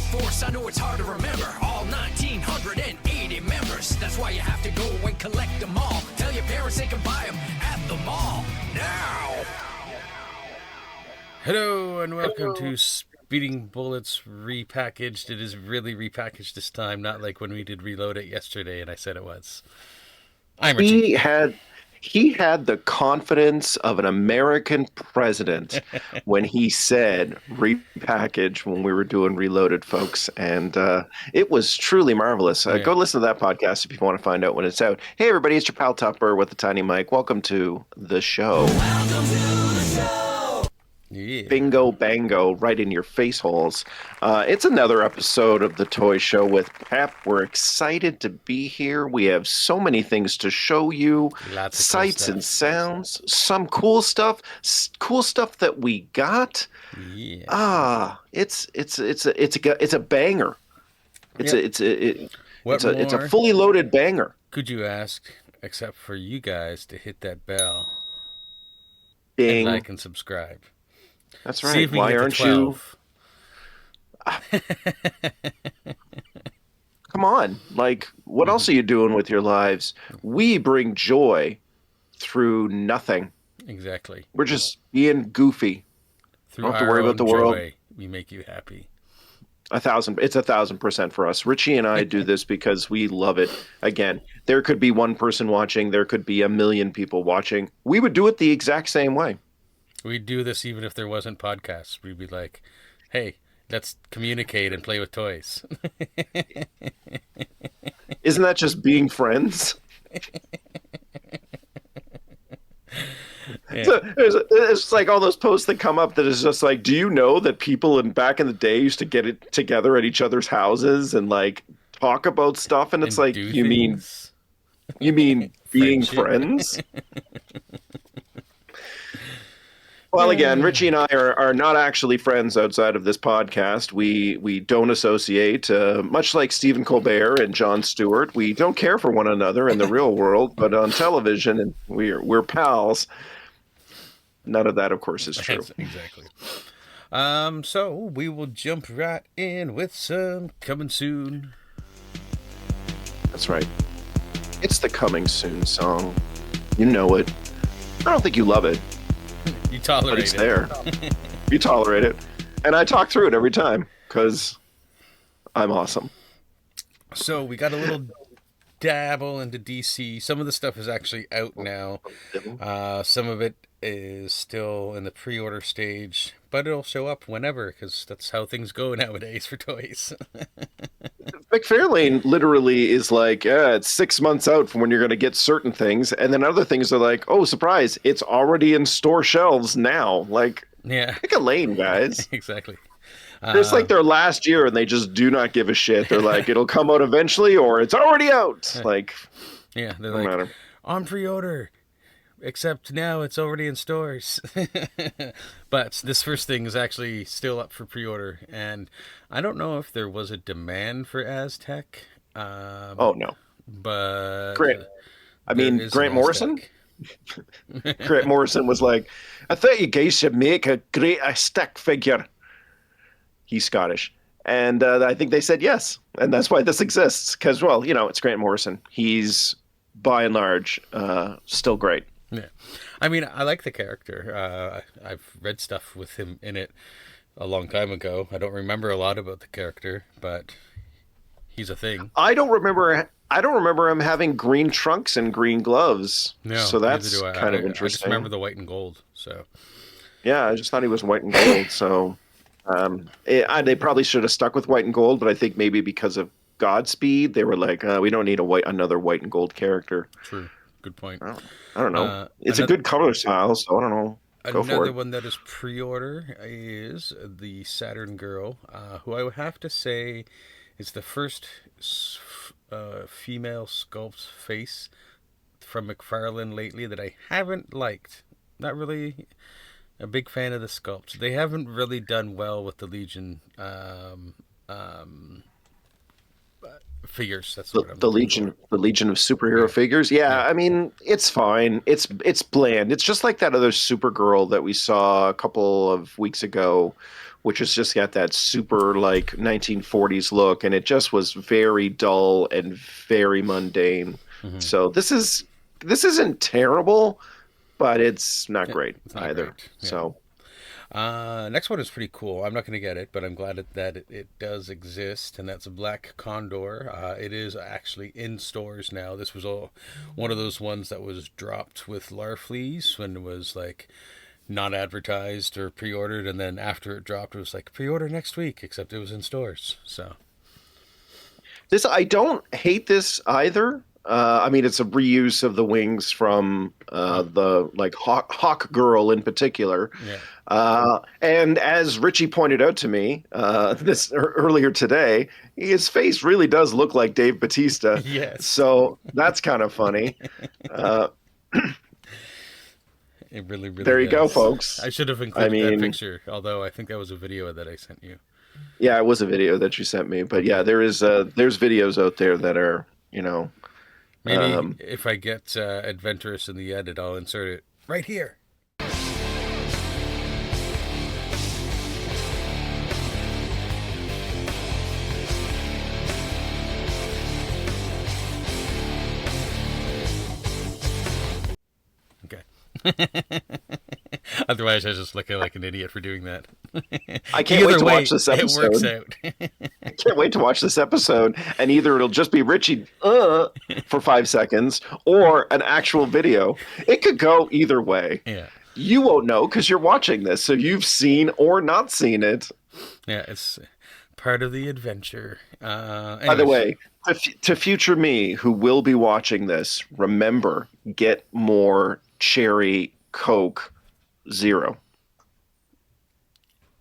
force, I know it's hard to remember. All 1,980 members. That's why you have to go and collect them all. Tell your parents they can buy them at the mall now. Hello and welcome to Speeding Bullets Repackaged. It is really repackaged this time, not like when we did Reload It yesterday and I said it was. I'm Richie. He had the confidence of an American president when he said repackage when we were doing Reloaded, folks. And it was truly marvelous. Go listen to that podcast if you want to find out when it's out. Hey, everybody, it's your pal Tupper with the tiny mic. Welcome to the show. Welcome to the show. Yeah. Bingo bango right in your face holes. It's another episode of the Toy Show with Pep. We're excited to be here. We have so many things to show you. Lots of sights cool and sounds, some cool stuff that we got. Yeah. It's a banger. It's a fully loaded banger. Could you ask, except for you guys, to hit that bell? Ding. And like and subscribe. That's right. Why aren't you? Come on. Like, what else are you doing with your lives? We bring joy through nothing. Exactly. We're just being goofy. Through Don't have to worry about the world. We make you happy. It's 1,000% for us. Richie and I do this because we love it. Again, there could be one person watching. There could be 1 million people watching. We would do it the exact same way. We'd do this even if there wasn't podcasts. We'd be like, hey, let's communicate and play with toys. Isn't that just being friends? Yeah. So it's like all those posts that come up that is just like, do you know that people back in the day used to get it together at each other's houses and like talk about stuff? And it's like, you mean being friends? Well, again, Richie and I are not actually friends outside of this podcast. We don't associate, much like Stephen Colbert and Jon Stewart. We don't care for one another in the real world, but on television, and we're pals. None of that, of course, is true. Exactly. So we will jump right in with some Coming Soon. That's right. It's the Coming Soon song. You know it. I don't think you love it. You tolerate but it's it. There. You tolerate it. And I talk through it every time because I'm awesome. So we got a little dabble into DC. Some of the stuff is actually out now. Some of it is still in the pre-order stage, but it'll show up whenever because that's how things go nowadays for toys. Mcfarlane literally is like, it's 6 months out from when you're going to get certain things. And then other things are like, oh, surprise, it's already in store shelves now. Like, yeah, pick a lane, guys. Exactly. It's like their last year and they just do not give a shit. They're like, it'll come out eventually or it's already out. Like, yeah, they're no like, matter. On pre-order. Except now it's already in stores. But this first thing is actually still up for pre-order. And I don't know if there was a demand for Aztec. Oh, no. But Grant Morrison? Grant Morrison was like, I thought you guys should make a great Aztec figure. He's Scottish. And I think they said yes. And that's why this exists. Because, well, it's Grant Morrison. He's, by and large, still great. Yeah, I mean, I like the character. I've read stuff with him in it a long time ago. I don't remember a lot about the character, but he's a thing. I don't remember him having green trunks and green gloves. No, so that's kind of interesting. I just remember the white and gold. So yeah, I just thought he was white and gold. So they probably should have stuck with white and gold, but I think maybe because of Godspeed, they were like, we don't need another white and gold character. True. Good point. I don't know. It's a good color style, so I don't know. Go for it. Another one that is pre-order is the Saturn Girl, who I would have to say is the first female sculpt face from Mcfarlane lately that I haven't liked. Not really a big fan of the sculpt. They haven't really done well with the Legion figures. That's what the Legion of superhero figures. Yeah, I mean, it's fine. It's bland. It's just like that other Supergirl that we saw a couple of weeks ago which has just got that super like 1940s look, and it just was very dull and very mundane. So this isn't terrible, but it's not great it's not either. great. Yeah. So next one is pretty cool. I'm not going to get it, but I'm glad that it does exist, and that's a Black Condor. It is actually in stores now. This was one of those ones that was dropped with Larfleeze when it was like not advertised or pre-ordered, and then after it dropped, it was like pre-order next week, except it was in stores. So I don't hate this either. I mean, it's a reuse of the wings from the like Hawk Girl in particular. yeah, And as Richie pointed out to me earlier today, his face really does look like Dave Bautista. Yes. So that's kind of funny. it really There you go, does. folks. I should have included that picture, although I think that was a video that I sent you. Yeah, it was a video that you sent me. But yeah, there's videos out there that are, Maybe if I get adventurous in the edit, I'll insert it right here. Okay. Otherwise, I just look like an idiot for doing that. I can't wait to watch this It episode. works out. I can't wait to watch this episode, and either it'll just be Richie for 5 seconds or an actual video. It could go either way. Yeah. You won't know because you're watching this, so you've seen or not seen it. Yeah, it's part of the adventure. By the way, to future me who will be watching this, remember, get more cherry Coke Zero.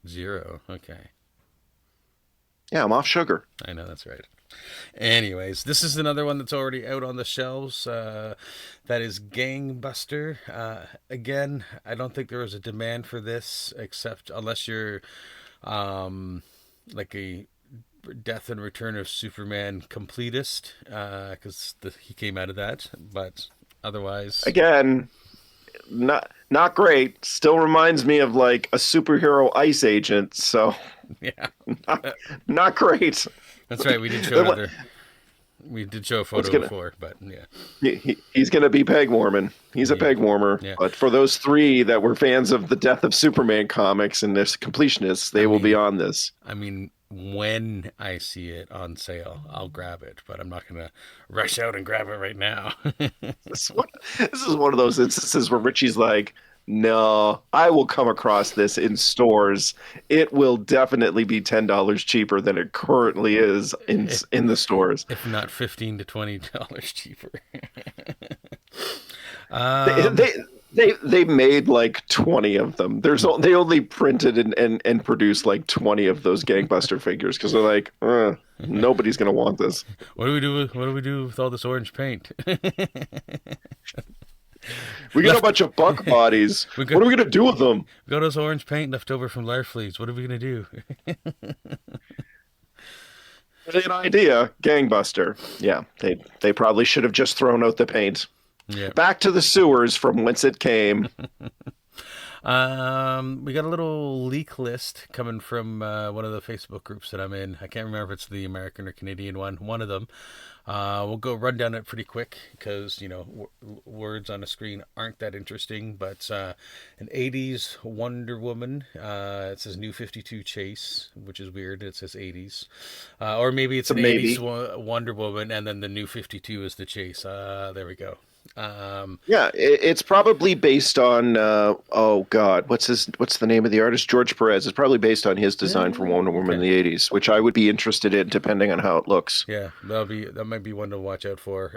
Zero. Okay. Yeah, I'm off sugar. I know, that's right. Anyways, this is another one that's already out on the shelves. That is Gangbuster. Again, I don't think there was a demand for this, except unless you're like a Death and Return of Superman completist, because he came out of that. But otherwise, Again, not great. Still reminds me of like a superhero ice agent. So yeah, not great. that's right. We did show a photo before, but yeah. He's going to be peg warming. He's a peg warmer. Yeah. But for those three that were fans of the Death of Superman comics and their completionists, they will be on this. I mean, when I see it on sale, I'll grab it, but I'm not going to rush out and grab it right now. This is one of those instances where Richie's like, no, I will come across this in stores. It will definitely be $10 cheaper than it currently is in the stores. If not $15 to $20 cheaper. They made like 20 of them. They only printed and produced like 20 of those Gangbuster figures because they're like, nobody's gonna want this. What do we do with all this orange paint? We got a bunch of buck bodies. What are we gonna do with them? We got those orange paint left over from Larfleeze. What are we gonna do? An idea, Gangbuster. Yeah, they probably should have just thrown out the paint. Yeah. Back to the sewers from whence it came. We got a little leak list coming from one of the Facebook groups that I'm in. I can't remember if it's the American or Canadian one of them. We'll go run down it pretty quick because, words on a screen aren't that interesting. But an 80s Wonder Woman. It says New 52 Chase, which is weird. It says 80s. Or maybe it's an 80s Wonder Woman and then the New 52 is the Chase. There we go. Yeah, it's probably based on oh god, what's the name of the artist? George Perez. It's probably based on his design for Wonder Woman in the 80s, which I would be interested in depending on how it looks. Yeah, that might be one to watch out for.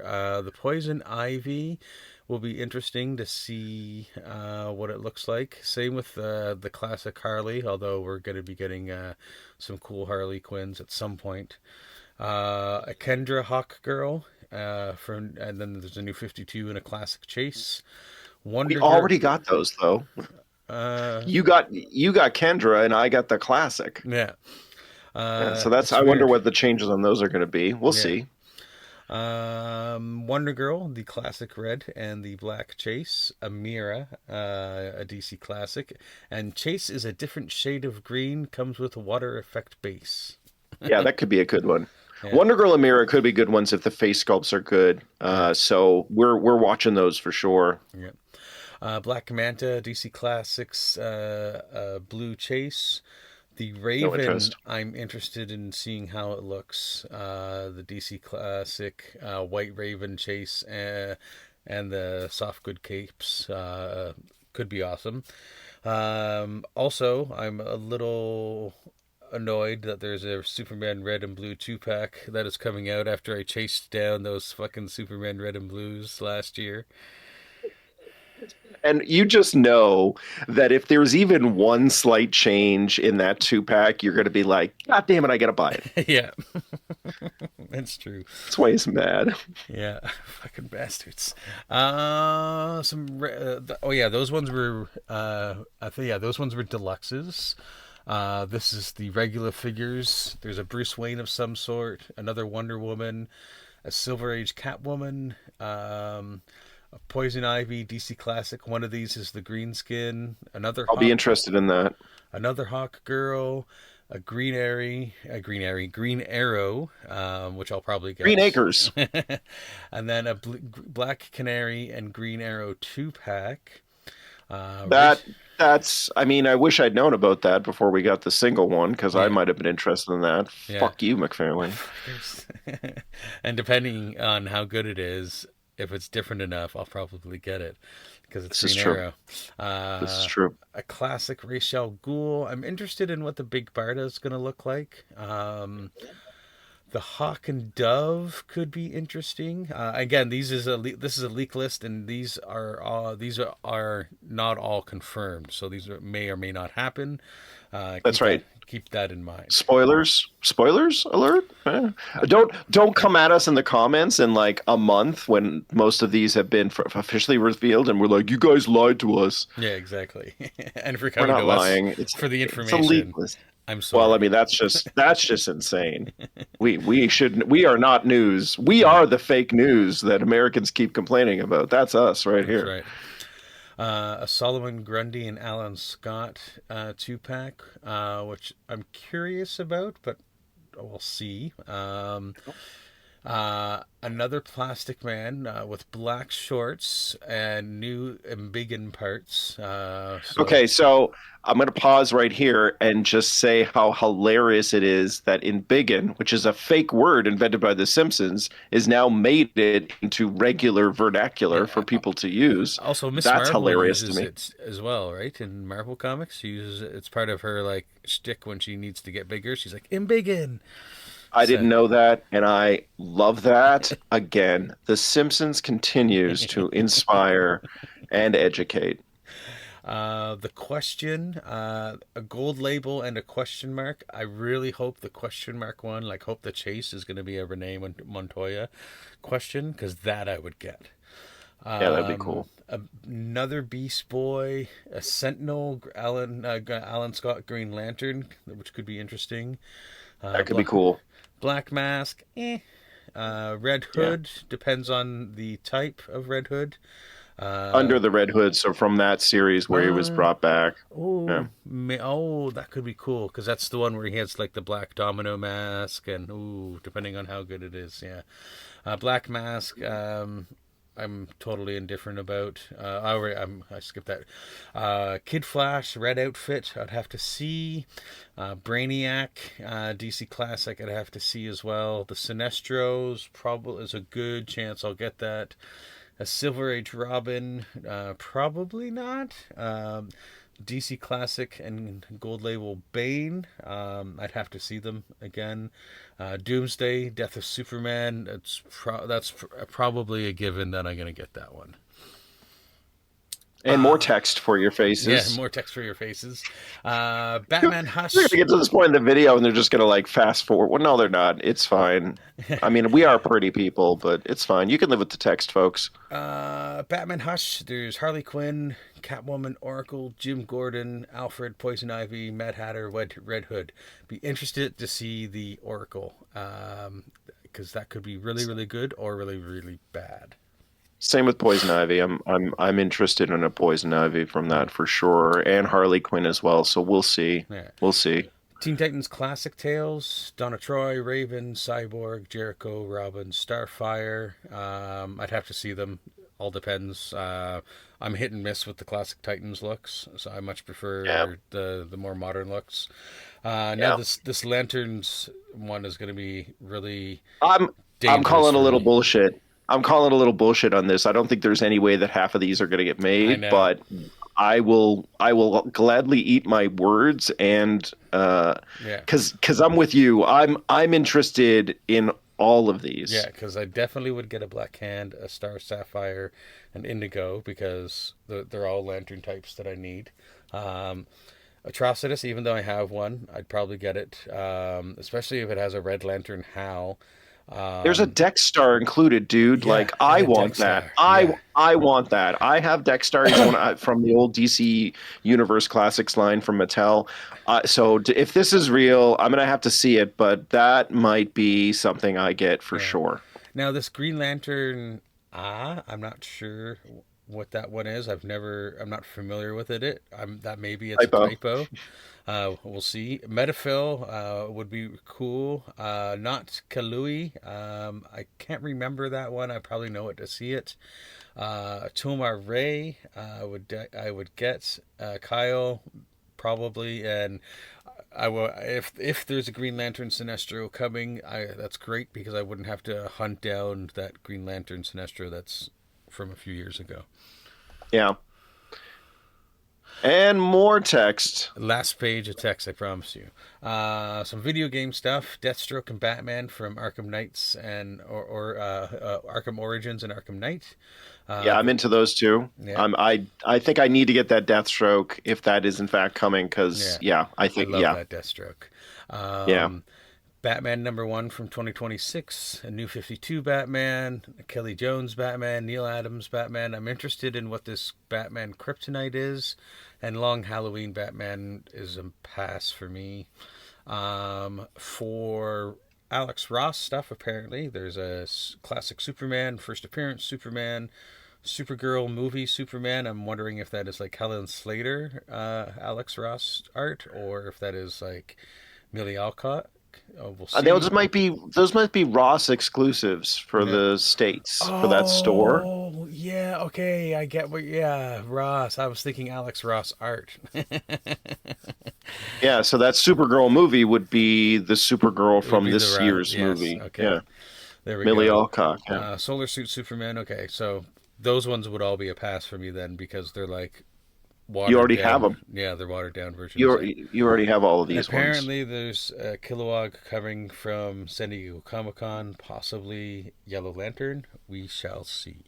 The Poison Ivy will be interesting to see what it looks like. Same with the classic Harley, although we're going to be getting some cool Harley Quinns at some point. A Kendra Hawk Girl. And then there's a New 52 and a classic Chase. We already got those though. You got Kendra and I got the classic. Yeah. So that's I wonder what the changes on those are going to be. We'll see. Wonder Girl, the classic red and the black Chase. Amira, a DC classic. And Chase is a different shade of green, comes with a water effect base. Yeah, that could be a good one. Yeah, Wonder Girl and Mira could be good ones if the face sculpts are good. yeah, So we're watching those for sure. yeah. Black Manta, DC Classics, Blue Chase. The No Raven, interest. I'm interested in seeing how it looks. The DC Classic, White Raven Chase, and the Soft Good Capes could be awesome. Also, I'm a little annoyed that there's a Superman Red and Blue 2-pack that is coming out after I chased down those fucking Superman Red and Blues last year. And you just know that if there's even one slight change in that 2-pack, you're going to be like, God damn it, I got to buy it. Yeah, that's true. That's why he's mad. Yeah, fucking bastards. Oh yeah, those ones were. I think yeah, those ones were deluxes. This is the regular figures. There's a Bruce Wayne of some sort, another Wonder Woman, a Silver Age Catwoman, a Poison Ivy DC Classic. One of these is the green skin. I'll be interested in that. Another Hawk Girl, a Green Arrow, which I'll probably get. Green Acres. And then a Black Canary and Green Arrow 2-pack. That's, I mean, I wish I'd known about that before we got the single one because I Yeah. might have been interested in that. Yeah. Fuck you, McFarlane. And depending on how good it is, if it's different enough, I'll probably get it because it's This is Green true. Arrow. This is true. A classic Rachel Ghoul. I'm interested in what the Big Barda is going to look like. The Hawk and Dove could be interesting. Again, this is a leak list, and these are not all confirmed. So may or may not happen. That's right. Keep that in mind. Spoilers alert. Don't come at us in the comments in like a month when most of these have been officially revealed and we're like, you guys lied to us. Yeah, exactly. And for We're coming not to lying. us for the It's a information. leak list. I'm sorry. Well, I mean that's just insane. We are not news. We are the fake news that Americans keep complaining about. That's us right here. That's right. A Solomon Grundy and Alan Scott 2-pack, which I'm curious about, but we'll see. Another Plastic Man with black shorts and new Embiggen parts. Okay, so I'm going to pause right here and just say how hilarious it is that Embiggen, which is a fake word invented by The Simpsons, is now made it into regular vernacular for people to use. Also, Miss That's Marvel hilarious to uses me. it as well, right? In Marvel comics, she uses it. It's part of her like shtick when she needs to get bigger. She's like Embiggen. I didn't know that, and I love that. Again, The Simpsons continues to inspire and educate. The question, a gold label and a question mark. I really hope the question mark one, like hope the chase is going to be a Renee Montoya question, because that I would get. Yeah, that'd be cool. Another Beast Boy, a Sentinel, Alan Scott Green Lantern, which could be interesting. That could be cool. Black Mask, Red Hood, depends on the type of Red Hood. Under the Red Hood, so from that series where he was brought back. Oh, Yeah. that could be cool because that's the one where he has like the black domino mask, and depending on how good it is, yeah. Black Mask, I'm totally indifferent about. I skipped that. Kid Flash, red outfit, I'd have to see. Brainiac, DC Classic, I'd have to see as well. The Sinestros, probably is a good chance I'll get that. A Silver Age Robin, probably not. DC Classic and Gold Label Bane, I'd have to see them again. Doomsday, Death of Superman, that's probably a given that I'm going to get that one. And more text for your faces. Yeah, more text for your faces. Batman Hush. They're going to get to this point in the video and they're just going to like fast forward. Well, no, they're not. It's fine. I mean, we are pretty people, but it's fine. You can live with the text, folks. Batman Hush. There's Harley Quinn, Catwoman, Oracle, Jim Gordon, Alfred, Poison Ivy, Mad Hatter, Red Hood. Be interested to see the Oracle. because that could be really, really good or really, really bad. Same with Poison Ivy. I'm interested in a Poison Ivy from that for sure, and Harley Quinn as well. So we'll see. Yeah. We'll see. Teen Titans Classic Tales, Donna Troy, Raven, Cyborg, Jericho, Robin, Starfire. I'd have to see them. All depends. I'm hit and miss with the Classic Titans looks, so I much prefer the more modern looks. Now this Lanterns one is going to be really I'm dangerous calling a for little me. bullshit. I'm calling a little bullshit on this. I don't think there's any way that half of these are going to get I made, know. but I will gladly eat my words, and Yeah. because I'm with you. I'm interested in all of these. Yeah, because I definitely would get a Black Hand, a Star Sapphire, an Indigo, because they're all Lantern types that I need. Atrocitus, even though I have one, I'd probably get it, especially if it has a Red Lantern Howl. There's a Dex Star included, dude. Yeah, Like I and a want Dex that. Star. Yeah. I want that. I have Dex Stars from the old DC Universe Classics line from Mattel. If this is real, I'm gonna have to see it, but that might be something I get for sure. Now this Green Lantern, I'm not sure what that one is. I'm not familiar with it. That maybe it's Typo. a typo. We'll see. Metaphil would be cool. Not Kalui. I can't remember that one. I probably know it to see it. Tomar Ray. I would get Kyle probably, and I will if there's a Green Lantern Sinestro coming. That's great because I wouldn't have to hunt down that Green Lantern Sinestro that's from a few years ago. Yeah. And more text. Last page of text, I promise you. Some video game stuff: Deathstroke and Batman from Arkham Knights and Arkham Origins and Arkham Knight. Yeah, I'm into those two. Yeah. I think I need to get that Deathstroke if that is in fact coming, because I think I love that Deathstroke. Yeah. Batman #1 from 2026, a New 52 Batman, a Kelly Jones Batman, Neil Adams Batman. I'm interested in what this Batman Kryptonite is, and Long Halloween Batman is a pass for me. For Alex Ross stuff, apparently, there's a classic Superman, first appearance Superman, Supergirl movie Superman. I'm wondering if that is like Helen Slater, Alex Ross art, or if that is like Millie Alcott. We'll see. Those might be Ross exclusives for the States for that store. Oh, yeah, okay, I get Ross. I was thinking Alex Ross art. Yeah, so that Supergirl movie would be the Supergirl from be this the year's yes, movie. okay. Yeah, There we Millie go. Alcock. Yeah. Solar Suit Superman, okay, so those ones would all be a pass for me then because they're like watered You already down. have them. Yeah, they're watered down versions. You already have all of And these apparently there's a Kilowog coming from San Diego Comic-Con, possibly Yellow Lantern. We shall see.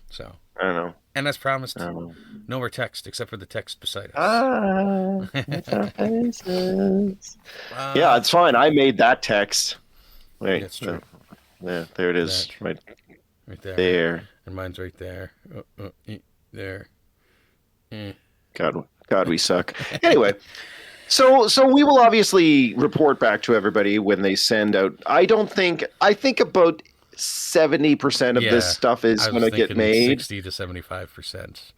So, I don't know. and as promised, I don't know. no more text except for the text beside us. It's our faces. Yeah, it's fine. I made that text. Wait, That's true. Yeah, there it is. That. Right Right there. there. And mine's right there. There. God, we suck. Anyway, so we will obviously report back to everybody when they send out. I think about 70% of this stuff is going to get made. 60 to 75%.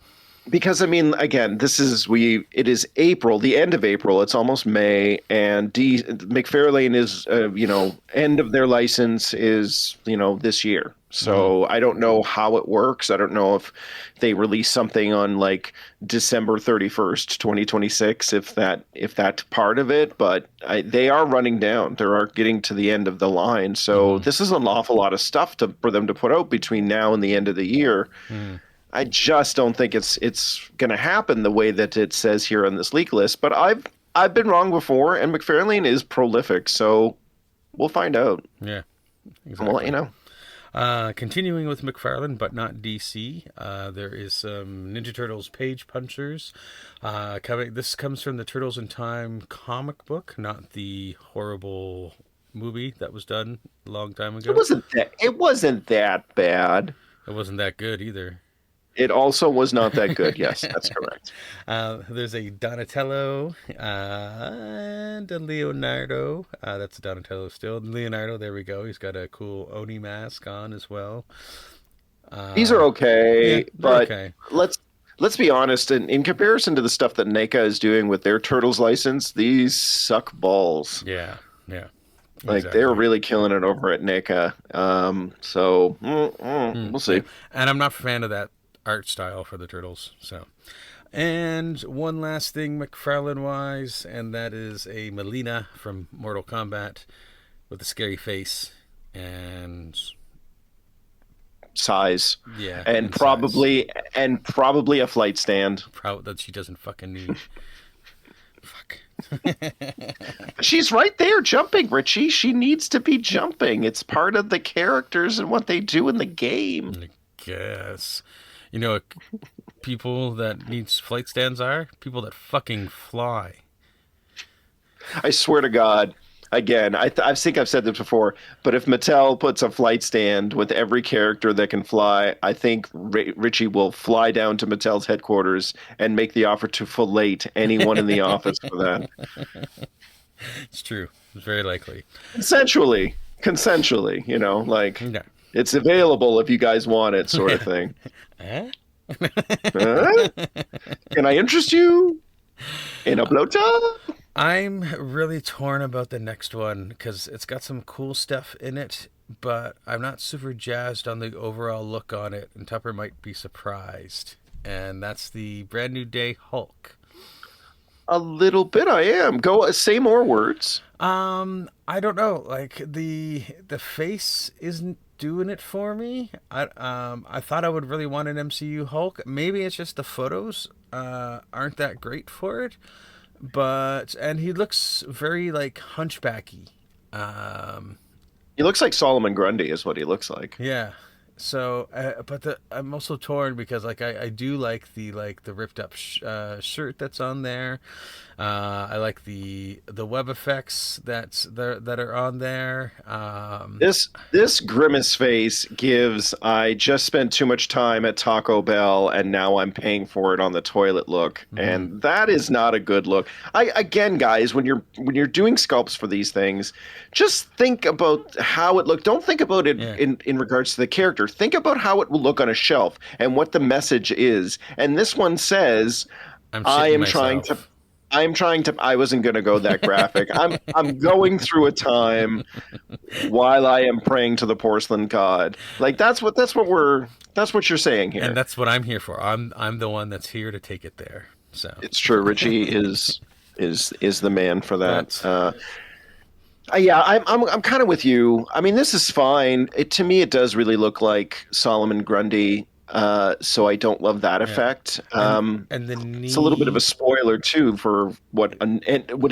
Because I mean, again, it is April, the end of April. It's almost May, and Mcfarlane is, end of their license is, this year. So I don't know how it works. I don't know if they release something on like December 31st, 2026, if that's part of it. But they are running down. They are getting to the end of the line. So this is an awful lot of stuff for them to put out between now and the end of the year. I just don't think it's going to happen the way that it says here on this leak list. But I've been wrong before, and Mcfarlane is prolific, so we'll find out. Yeah, exactly. We'll let you know. Continuing with McFarlane, but not DC, there is some Ninja Turtles Page Punchers coming. This comes from the Turtles in Time comic book, not the horrible movie that was done a long time ago. It wasn't that bad. It wasn't that good either. It also was not that good. Yes, that's correct. There's a Donatello and a Leonardo. That's a Donatello still. Leonardo, there we go. He's got a cool Oni mask on as well. These are Yeah, okay, they're but okay. let's be honest. In comparison to the stuff that NECA is doing with their Turtles license, these suck balls. Yeah, yeah, Like they're exactly. really killing it over at NECA. We'll Yeah, see. and I'm not a fan of that art style for the turtles. So, and one last thing, McFarlane wise, and that is a Melina from Mortal Kombat with a scary face, and Size, yeah, and and size. probably a flight stand. Proud that she doesn't fucking need. Fuck. She's right there jumping, Richie. She needs to be jumping. It's part of the characters and what they do in the game. I guess. You know, what people that need flight stands are people that fucking fly. I swear to God. Again, I think I've said this before, but if Mattel puts a flight stand with every character that can fly, I think Richie will fly down to Mattel's headquarters and make the offer to fillet anyone in the office for that. It's true. It's very likely. Consensually, like Yeah. it's available if you guys want it, sort of thing. Eh? Huh? Can I interest you in a blowjob? I'm really torn about the next one because it's got some cool stuff in it, but I'm not super jazzed on the overall look on it, and Tupper might be surprised. And that's the Brand New Day Hulk. A little bit, I am. Go say more words. I don't know. Like the face isn't doing it for me. I thought I would really want an MCU Hulk. Maybe it's just the photos aren't that great for it. And he looks very like hunchbacky. Um, He looks like Solomon Grundy, is what he looks like. yeah. So, I'm also torn because I do like the ripped up shirt that's on there. I like the web effects that are on there. This grimace face gives I just spent too much time at Taco Bell and now I'm paying for it on the toilet look, Mhm. and that is not a good look. Again, guys, when you're doing sculpts for these things, just think about how it looked. Don't think about it Yeah, in regards to the character. Think about how it will look on a shelf and what the message is. And this one says, I'm I shitting am trying to myself. I wasn't going to go that graphic. I'm going through a time while I am praying to the porcelain god. Like that's what you're saying And here. that's what I'm here for. I'm the one that's here to take it there. So, It's true. Richie is the man for that. but Yeah, I'm kind of with you. I mean, this is fine. To me, it does really look like Solomon Grundy. So I don't love that yeah, effect. and the It's a little bit of a knee. spoiler too for what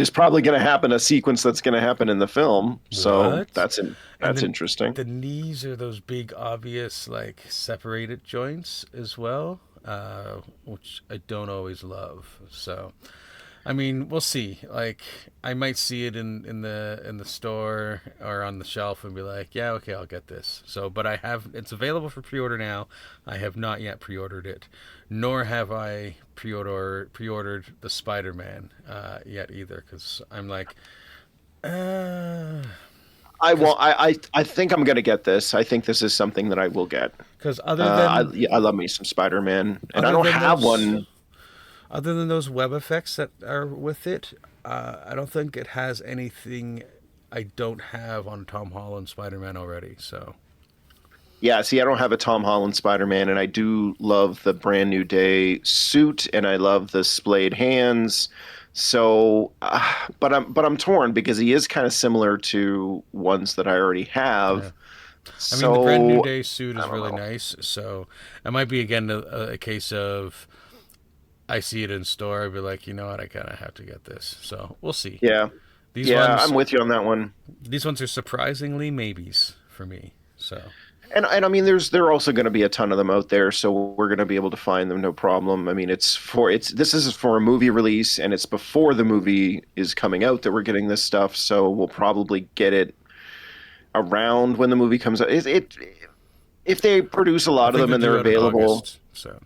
is probably going to happen, a sequence that's going to happen in the film. So What? And that's interesting. the knees are those big obvious like separated joints as well, which I don't always love. So I mean, we'll see. Like I might see it in the store or on the shelf and be like, yeah, okay, I'll get this. So, but it's available for pre-order now. I have not yet pre-ordered it, nor have I pre-ordered the Spider-Man yet either, because I'm like, uh, because I think I'm going to get this. I think this is something that I will get. because other than Yeah, I love me some Spider-Man, and I other don't than have those one. other than those web effects that are with it, I don't think it has anything I don't have on Tom Holland Spider-Man already. So Yeah, see, I don't have a Tom Holland Spider-Man, and I do love the Brand New Day suit, and I love the splayed hands. So, but I'm torn because he is kind of similar to ones that I already yeah, have. I mean the Brand New So Day suit I is don't really know. nice. So it might be again a case of I see it in store, I'd be like, you know what, I kind of have to get this. So we'll see. Yeah, These yeah, ones I'm with you on that one. these ones are surprisingly maybes for me. So And I mean, there are also going to be a ton of them out there, so we're going to be able to find them no problem. I mean, this is for a movie release, and it's before the movie is coming out that we're getting this stuff. So we'll probably get it around when the movie comes out. If they produce a I lot of think them they're and they're due out in available, August. So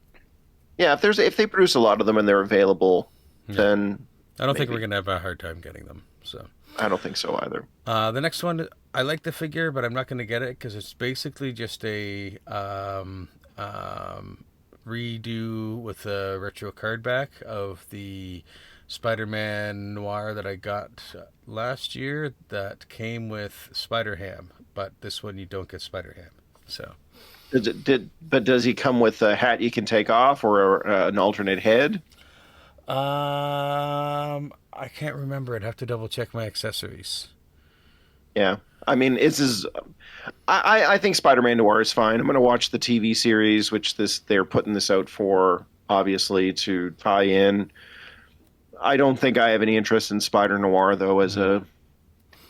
Yeah, if they produce a lot of them and they're available, then I don't think maybe. we're gonna have a hard time getting them. So I don't think so either. the next one, I like the figure, but I'm not gonna get it because it's basically just a redo with a retro card back of the Spider-Man Noir that I got last year that came with Spider-Ham, but this one you don't get Spider-Ham. So But does he come with a hat you can take off or an alternate head? I can't remember. I'd have to double check my accessories. Yeah. I mean, I think Spider-Man Noir is fine. I'm going to watch the TV series, which they're putting this out for, obviously, to tie in. I don't think I have any interest in Spider Noir though as a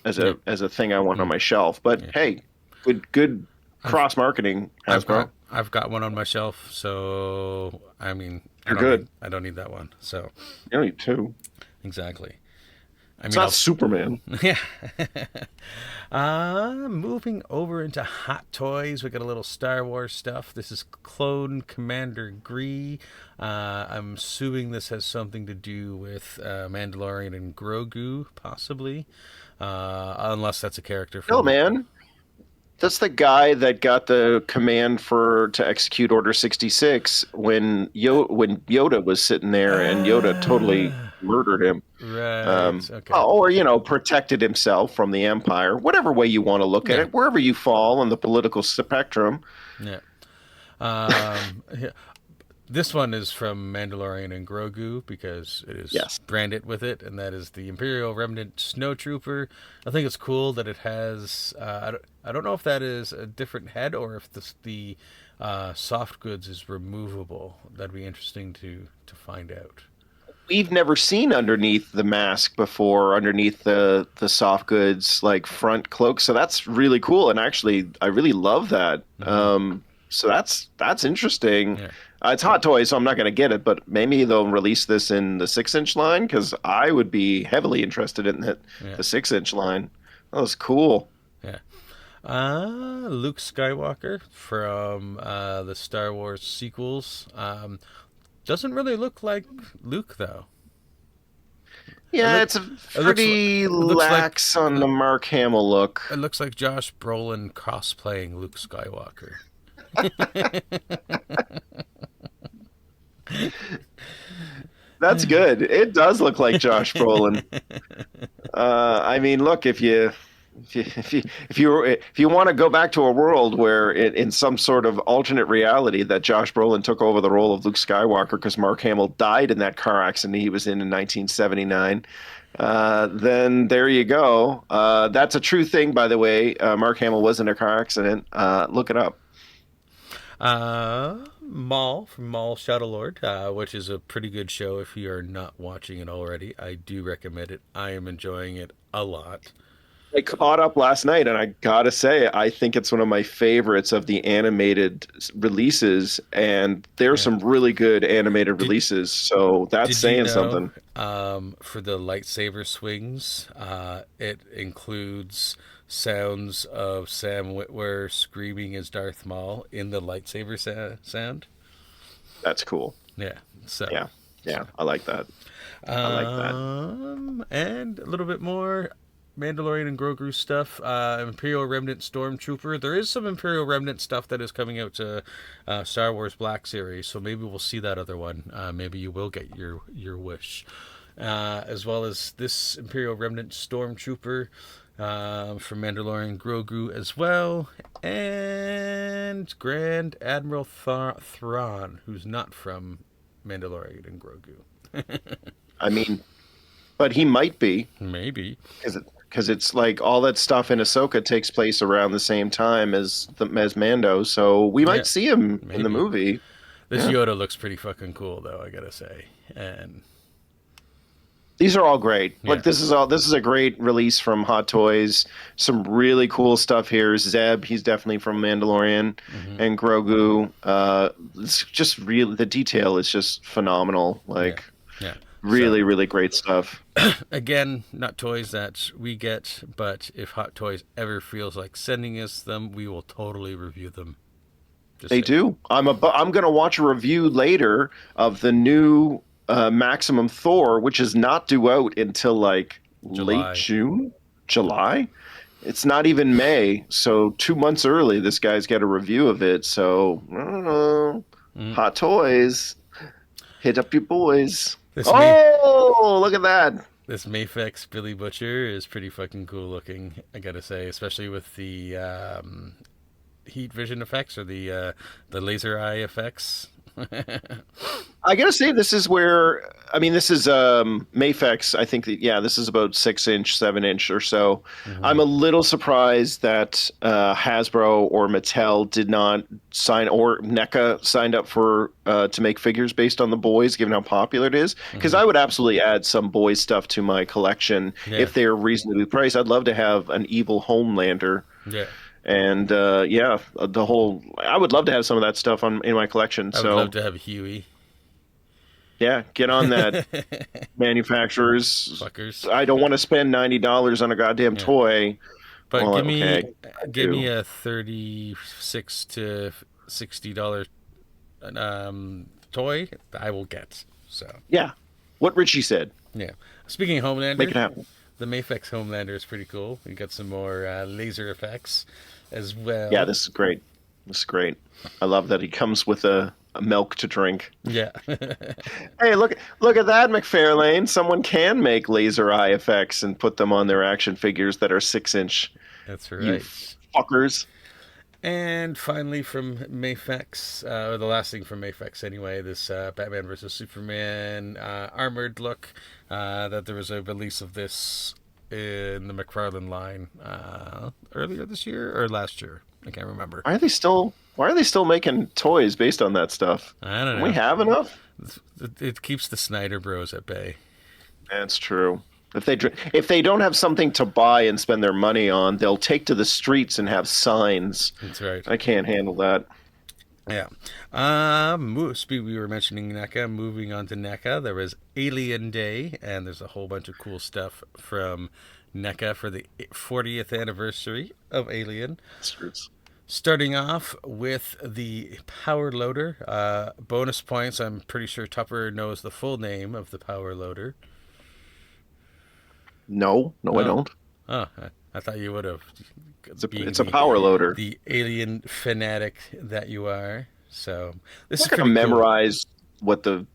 thing I want on my shelf. But hey, good cross marketing, Hasbro. I've got one on my shelf, so I mean, I don't need that one. So you don't need two. Exactly. It's not Superman. Yeah. Moving over into Hot Toys, we got a little Star Wars stuff. This is Clone Commander Gree. I'm assuming this has something to do with Mandalorian and Grogu, possibly. Unless that's a character from... No, man. That's the guy that got the command to execute Order 66 when Yoda was sitting there and Yoda totally murdered him. Right. Okay. Or, protected himself from the Empire. Whatever way you want to look at it, wherever you fall on the political spectrum. Yeah. This one is from Mandalorian and Grogu because it is branded with it, and that is the Imperial Remnant Snowtrooper. I think it's cool that it has... I don't know if that is a different head or if the soft goods is removable. That'd be interesting to find out. We've never seen underneath the mask before, underneath the soft goods, like front cloak. So that's really cool. And actually, I really love that. Mm-hmm. So that's interesting. Yeah. It's Hot Toys, so I'm not going to get it, but maybe they'll release this in the 6-inch line because I would be heavily interested in the 6-inch line. That was cool. Yeah. Luke Skywalker from the Star Wars sequels. Doesn't really look like Luke, though. Yeah, it's a pretty lax on the Mark Hamill look. It looks like Josh Brolin cosplaying Luke Skywalker. That's good. It does look like Josh Brolin. I mean, look, if you want to go back to a world where in some sort of alternate reality that Josh Brolin took over the role of Luke Skywalker because Mark Hamill died in that car accident he was in 1979, then there you go. That's a true thing, by the way. Mark Hamill was in a car accident. Look it up. Maul from Maul Shadow Lord, which is a pretty good show if you are not watching it already. I do recommend it. I am enjoying it a lot. I caught up last night, and I gotta say, I think it's one of my favorites of the animated releases, and there's some really good animated releases, so that's saying something. For the lightsaber swings, it includes sounds of Sam Witwer screaming as Darth Maul in the lightsaber sound. That's cool. Yeah. So yeah, I like that. And a little bit more Mandalorian and Grogu stuff. Imperial Remnant Stormtrooper. There is some Imperial Remnant stuff that is coming out to Star Wars Black Series, so maybe we'll see that other one. Maybe you will get your wish. As well as this Imperial Remnant Stormtrooper from Mandalorian Grogu as well. And Grand Admiral Thrawn, who's not from Mandalorian and Grogu. I mean, but he might be. Maybe. Because it's like all that stuff in Ahsoka takes place around the same time as Mando, so we might see him in the movie. This Yoda looks pretty fucking cool, though, I gotta say. And these are all great. Yeah. Like this is a great release from Hot Toys. Some really cool stuff here. Zeb, he's definitely from Mandalorian, and Grogu. It's just the detail is just phenomenal. Like. Yeah. Really great stuff. Again, not toys that we get, but if Hot Toys ever feels like sending us them, we will totally review them. Just They saying. do. I'm gonna watch a review later of the new Maximum Thor, which is not due out until like late July. June, July. It's not even May, so 2 months early. This guy's got a review of it. So I don't know. Mm. Hot Toys, hit up your boys. This May Oh, look at that! this Mafex Billy Butcher is pretty fucking cool looking. I gotta say, especially with the heat vision effects or the laser eye effects. I gotta say, this is where I mean, this is Mafex. I think that yeah, this is about 6 inch, 7 inch or so. I'm a little surprised that Hasbro or Mattel did not sign, or NECA signed up for to make figures based on the boys, given how popular it is. Because I would absolutely add some boys stuff to my collection Yeah. if they're reasonably priced. I'd love to have an evil Homelander. Yeah. And yeah, the whole. I would love to have some of that stuff in my collection. I would So love to have Huey. yeah, get on that, manufacturers. Fuckers. I don't want to spend $90 on a goddamn Yeah. toy. But Well, give me okay, I give me do. a $36 to $60 toy. I will get. So Yeah, what Richie said. yeah. Speaking of Homelander, Make it happen. the Mafex Homelander is pretty cool. We got some more laser effects as well. Yeah, this is great. This is great. I love that he comes with a milk to drink. Yeah. Hey, look at that, McFarlane. Someone can make laser eye effects and put them on their action figures that are 6 inch. That's You right. fuckers. And finally, from Mafex, or the last thing from Mafex anyway, this Batman versus Superman armored look. That there was a release of this in the McFarlane line earlier this year or last year. I can't remember. Why are they still making toys based on that stuff? I don't Do know. we have enough? It keeps the Snyder Bros at bay. That's true. If they don't have something to buy and spend their money on, they'll take to the streets and have signs. That's right. I can't handle that. Yeah. We were mentioning NECA. Moving on to NECA, there was Alien Day, and there's a whole bunch of cool stuff from NECA for the 40th anniversary of Alien. Bastards. Starting off with the Power Loader. Bonus points. I'm pretty sure Tupper knows the full name of the Power Loader. No, I don't. Oh, I thought you would have. It's a power loader. The alien fanatic that you are. So this I'm is not gonna pretty cool. memorize what the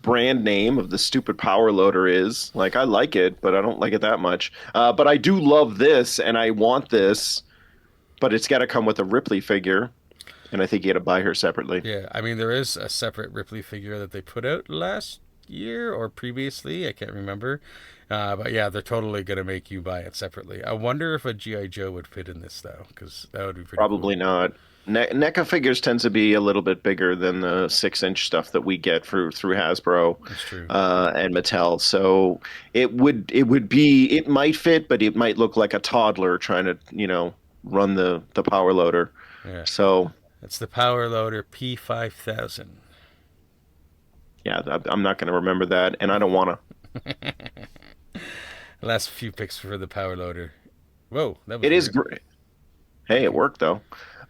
brand name of the stupid power loader is. Like, I like it, but I don't like it that much. But I do love this, and I want this, but it's got to come with a Ripley figure, and I think you got to buy her separately. Yeah, I mean, there is a separate Ripley figure that they put out last year or previously. I can't remember. But yeah, they're totally going to make you buy it separately. I wonder if a G.I. Joe would fit in this, though, because that would be pretty Probably cool. not. NECA figures tends to be a little bit bigger than the 6 inch stuff that we get through Hasbro That's true. and Mattel. So it might fit, but it might look like a toddler trying to run the power loader. Yeah. So It's the Power Loader P5000. yeah, I'm not going to remember that, and I don't want to. Last few picks for the Power Loader. Whoa, that was It is weird. great. Hey, it worked though.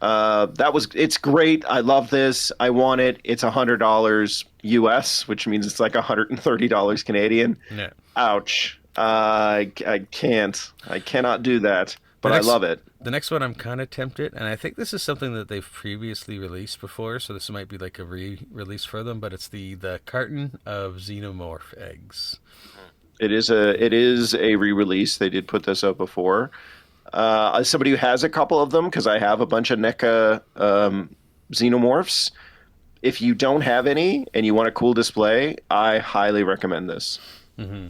It's great. I love this. I want it. It's $100 US, which means it's like $130 Canadian. Yeah. Ouch. I cannot do that, but next- I love it. The next one I'm kind of tempted, and I think this is something that they've previously released before, so this might be like a re-release for them, but it's the carton of Xenomorph eggs. It is a re-release. They did put this out before. As somebody who has a couple of them, because I have a bunch of NECA Xenomorphs, if you don't have any and you want a cool display, I highly recommend this. Mm-hmm.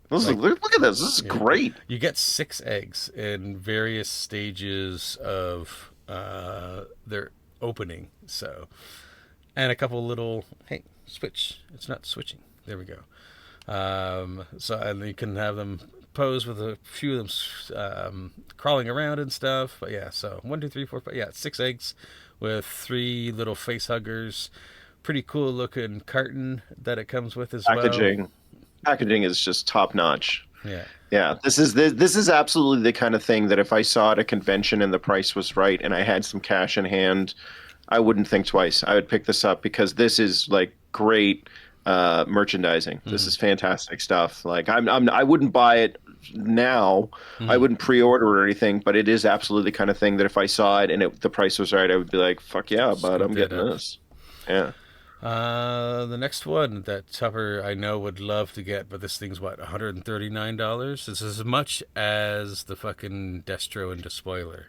Look at this. This is great. You get 6 eggs in various stages of their opening, so, and a couple little, hey, switch. It's not switching. There we go. So, and you can have them pose with a few of them crawling around and stuff. But yeah, so 1, 2, 3, 4, 5. Yeah, 6 eggs with 3 little face huggers. Pretty cool looking carton that it comes with as well. Packaging is just top notch. Yeah. Yeah, this is absolutely the kind of thing that if I saw at a convention and the price was right and I had some cash in hand, I wouldn't think twice. I would pick this up because this is like great merchandising. This Hmm. is fantastic stuff. Like I wouldn't buy it now. I Hmm. wouldn't pre-order or anything, but it is absolutely the kind of thing that if I saw it and the price was right, I would be like, "Fuck yeah, bud, Scoop I'm that getting up. this." Yeah. The next one that Tupper I know would love to get, but this thing's what, $139? It's as much as the fucking Destro and Despoiler.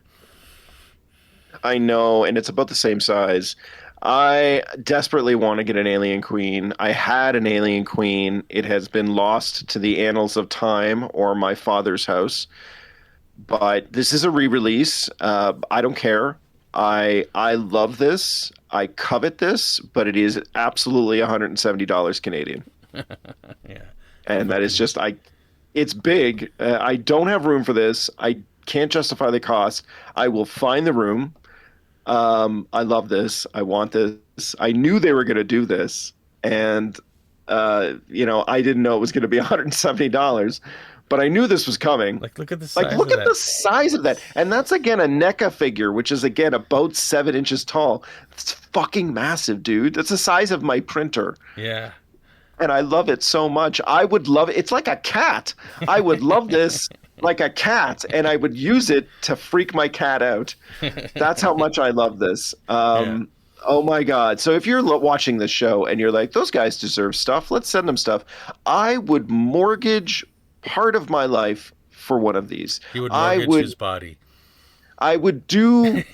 I know, and it's about the same size. I desperately want to get an Alien Queen. I had an Alien Queen. It has been lost to the annals of time or my father's house. But this is a re-release. I don't care. I love this. I covet this, but it is absolutely $170 Canadian. Yeah. And that is Fucking just it's big. I don't have room for this. I can't justify the cost. I will find the room. I love this. I want this. I knew they were going to do this, and I didn't know it was going to be $170, but I knew this was coming. like look at the Like, size look of at the that. size of that, and that's again a NECA figure, which is again about 7 inches tall. It's fucking massive, dude. That's the size of my printer, Yeah. and I love it so much. I would love it. It's like a cat. I would love this like a cat, and I would use it to freak my cat out. That's how much I love this. Yeah. Oh my God. So if you're watching this show and you're like, those guys deserve stuff, let's send them stuff. I would mortgage part of my life for one of these. He would I mortgage would his body. I would do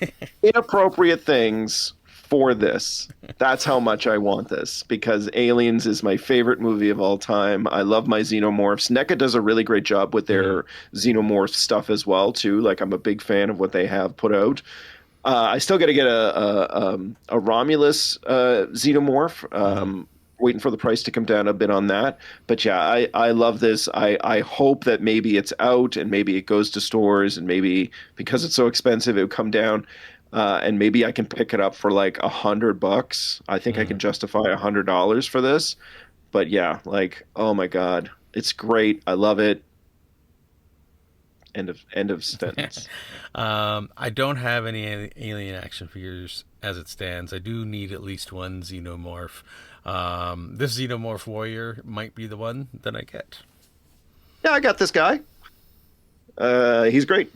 inappropriate things for this. That's how much I want this because Aliens is my favorite movie of all time. I love my xenomorphs. NECA does a really great job with Hmm. their xenomorph stuff as well too. Like I'm a big fan of what they have put out. I still got to get a Romulus xenomorph. Hmm. Waiting for the price to come down a bit on that. But yeah, I love this. I hope that maybe it's out and maybe it goes to stores and maybe because it's so expensive it would come down. And maybe I can pick it up for like $100. I think I Hmm. can justify $100 for this. But yeah, like oh my God, it's great. I love it. End of sentence. I don't have any alien action figures as it stands. I do need at least one xenomorph. This xenomorph warrior might be the one that I get. Yeah, I got this guy. He's great.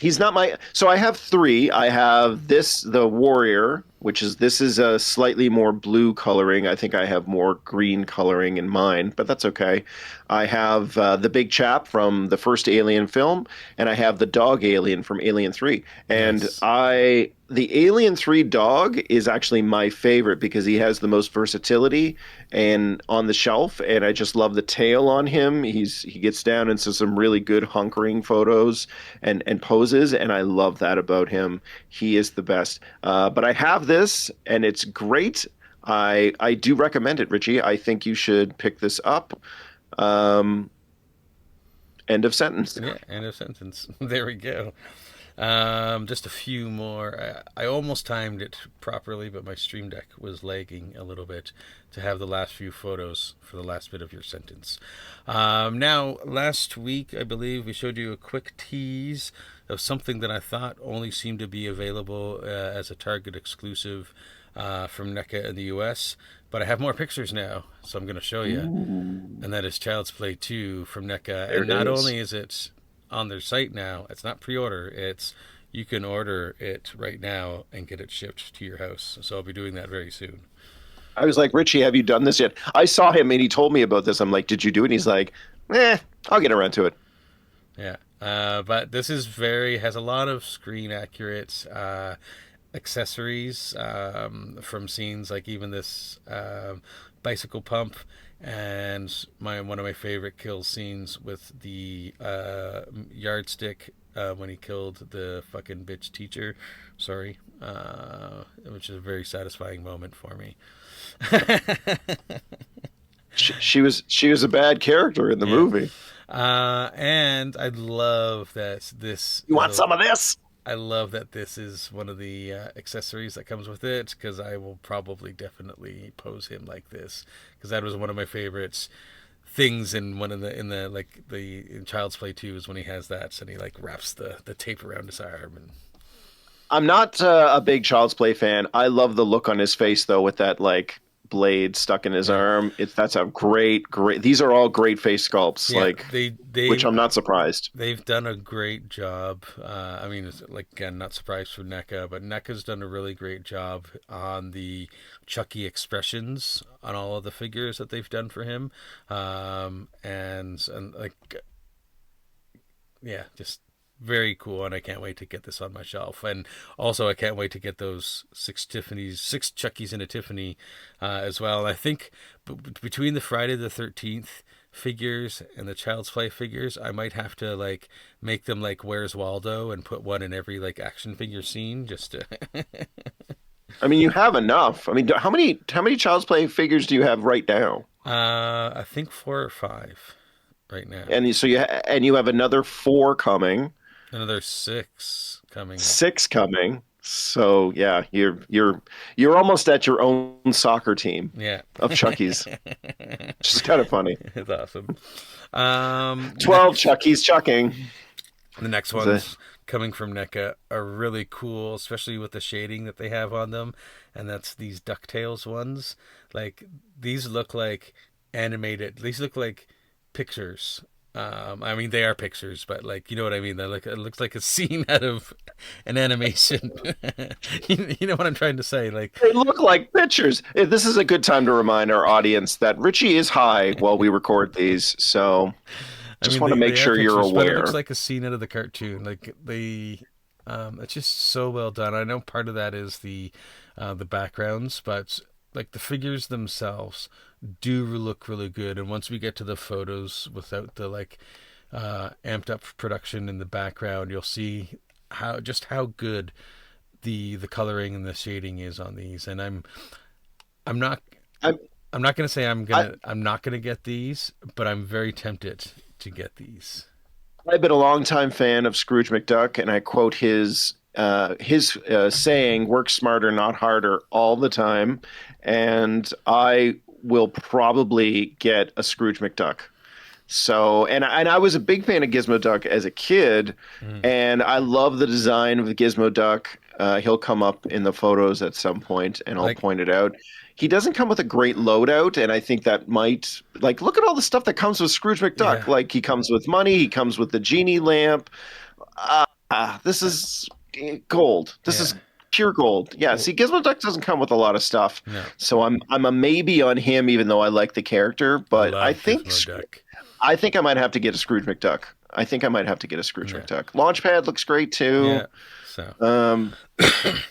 He's not my. So I have three. I have this, the warrior, this is a slightly more blue coloring. I think I have more green coloring in mine, but that's okay. I have the big chap from the first Alien film, and I have the dog alien from Alien 3. And Nice. the Alien 3 dog is actually my favorite because he has the most versatility and on the shelf, and I just love the tail on him. He gets down into some really good hunkering photos and poses, and I love that about him. He is the best. But I have this, and it's great. I do recommend it, Richie. I think you should pick this up. Um, End of sentence. Yeah, end of sentence. There we go. Just a few more. I almost timed it properly, but my Stream Deck was lagging a little bit to have the last few photos for the last bit of your sentence. Now, last week, I believe we showed you a quick tease of something that I thought only seemed to be available as a Target exclusive from NECA in the US. But I have more pictures now, so I'm going to show you. Ooh, And that is Child's Play 2 from NECA. there And it not is. only is it on their site now, it's not pre-order, it's you can order it right now and get it shipped to your house. So I'll be doing that very soon. I was like, Richie, have you done this yet? I saw him and he told me about this. I'm like, did you do it? And he's like, I'll get around to it. Yeah. But this is has a lot of screen accurate accessories from scenes like even this bicycle pump and one of my favorite kill scenes with the yardstick when he killed the fucking bitch teacher. Sorry, which is a very satisfying moment for me. She was a bad character in the Yeah. movie. And I love that this You is want some of this? I love that this is one of the accessories that comes with it because I will probably definitely pose him like this because that was one of my favorites. things in one of the in Child's Play 2 is when he has that, and he like wraps the tape around his arm. And I'm not a big Child's Play fan. I love the look on his face though, with that like blade stuck in his arm. That's a great. These are all great face sculpts. yeah, Like, they which I'm not surprised. they've done a great job. I mean, it's, like, again, not surprised for NECA, but NECA's done a really great job on the Chucky expressions on all of the figures that they've done for him, and like, yeah, just very cool. And I can't wait to get this on my shelf. And also, I can't wait to get those six Chuckies in a Tiffany as well. And I think between the Friday the 13th figures and the Child's Play figures, I might have to like make them like Where's Waldo and put one in every like action figure scene just to I mean, you have enough. I mean, how many Child's Play figures do you have right now? I think 4 or 5 right now. And so you have another 4 coming. Another 6 coming. 6 coming. So yeah, you're almost at your own soccer team. Yeah. Of Chuckies. Which is kind of funny. It's awesome. 12 Chuckies chucking. The next ones coming from NECA are really cool, especially with the shading that they have on them, and that's these DuckTales ones. Like, these look like animated. These look like pictures. I mean, they are pictures, but like, you know what I mean? They're like, it looks like a scene out of an animation. You know what I'm trying to say? Like, they look like pictures. This is a good time to remind our audience that Richie is high while we record these, so just want to make sure you're aware. It looks like a scene out of the cartoon. Like, it's just so well done. I know part of that is the backgrounds, but like the figures themselves do look really good. And once we get to the photos without the like amped up production in the background, you'll see how good the coloring and the shading is on these. And I'm not going to say I'm not going to get these, but I'm very tempted to get these. I've been a longtime fan of Scrooge McDuck, and I quote his saying, "Work smarter, not harder," all the time. And I will probably get a Scrooge McDuck. So, and I was a big fan of Gizmo Duck as a kid, and I love the design of the Gizmo Duck. He'll come up in the photos at some point, and I'll point it out. He doesn't come with a great loadout, and I think that might, like, look at all the stuff that comes with Scrooge McDuck. Yeah. Like, he comes with money, he comes with the genie lamp. This is gold. This is pure gold. Yeah, see, Gizmo Duck doesn't come with a lot of stuff. No. So I'm a maybe on him, even though I like the character. But I think I might have to get a Scrooge McDuck. McDuck. Launchpad looks great too. Yeah. So.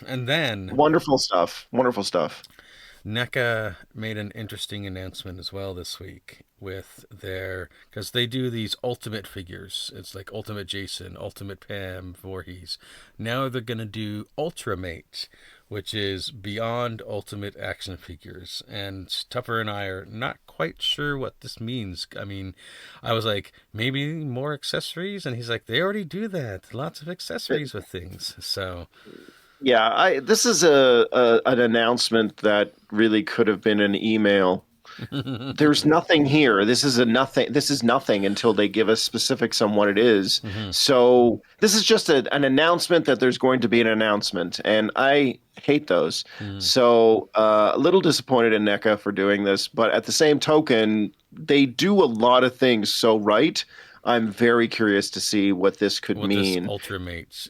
And then wonderful stuff. NECA made an interesting announcement as well this week with because they do these ultimate figures. It's like Ultimate Jason, Ultimate Pam, Voorhees. Now they're going to do Ultramate, which is beyond ultimate action figures. And Tupper and I are not quite sure what this means. I mean, I was like, maybe more accessories? And he's like, they already do that. Lots of accessories with things. So... yeah, this is an announcement that really could have been an email. There's nothing here. This is nothing until they give us specifics on what it is. Mm-hmm. So this is just an announcement that there's going to be an announcement, and I hate those. Mm-hmm. So a little disappointed in NECA for doing this, but at the same token, they do a lot of things so right. I'm very curious to see what this could mean. This Ultramates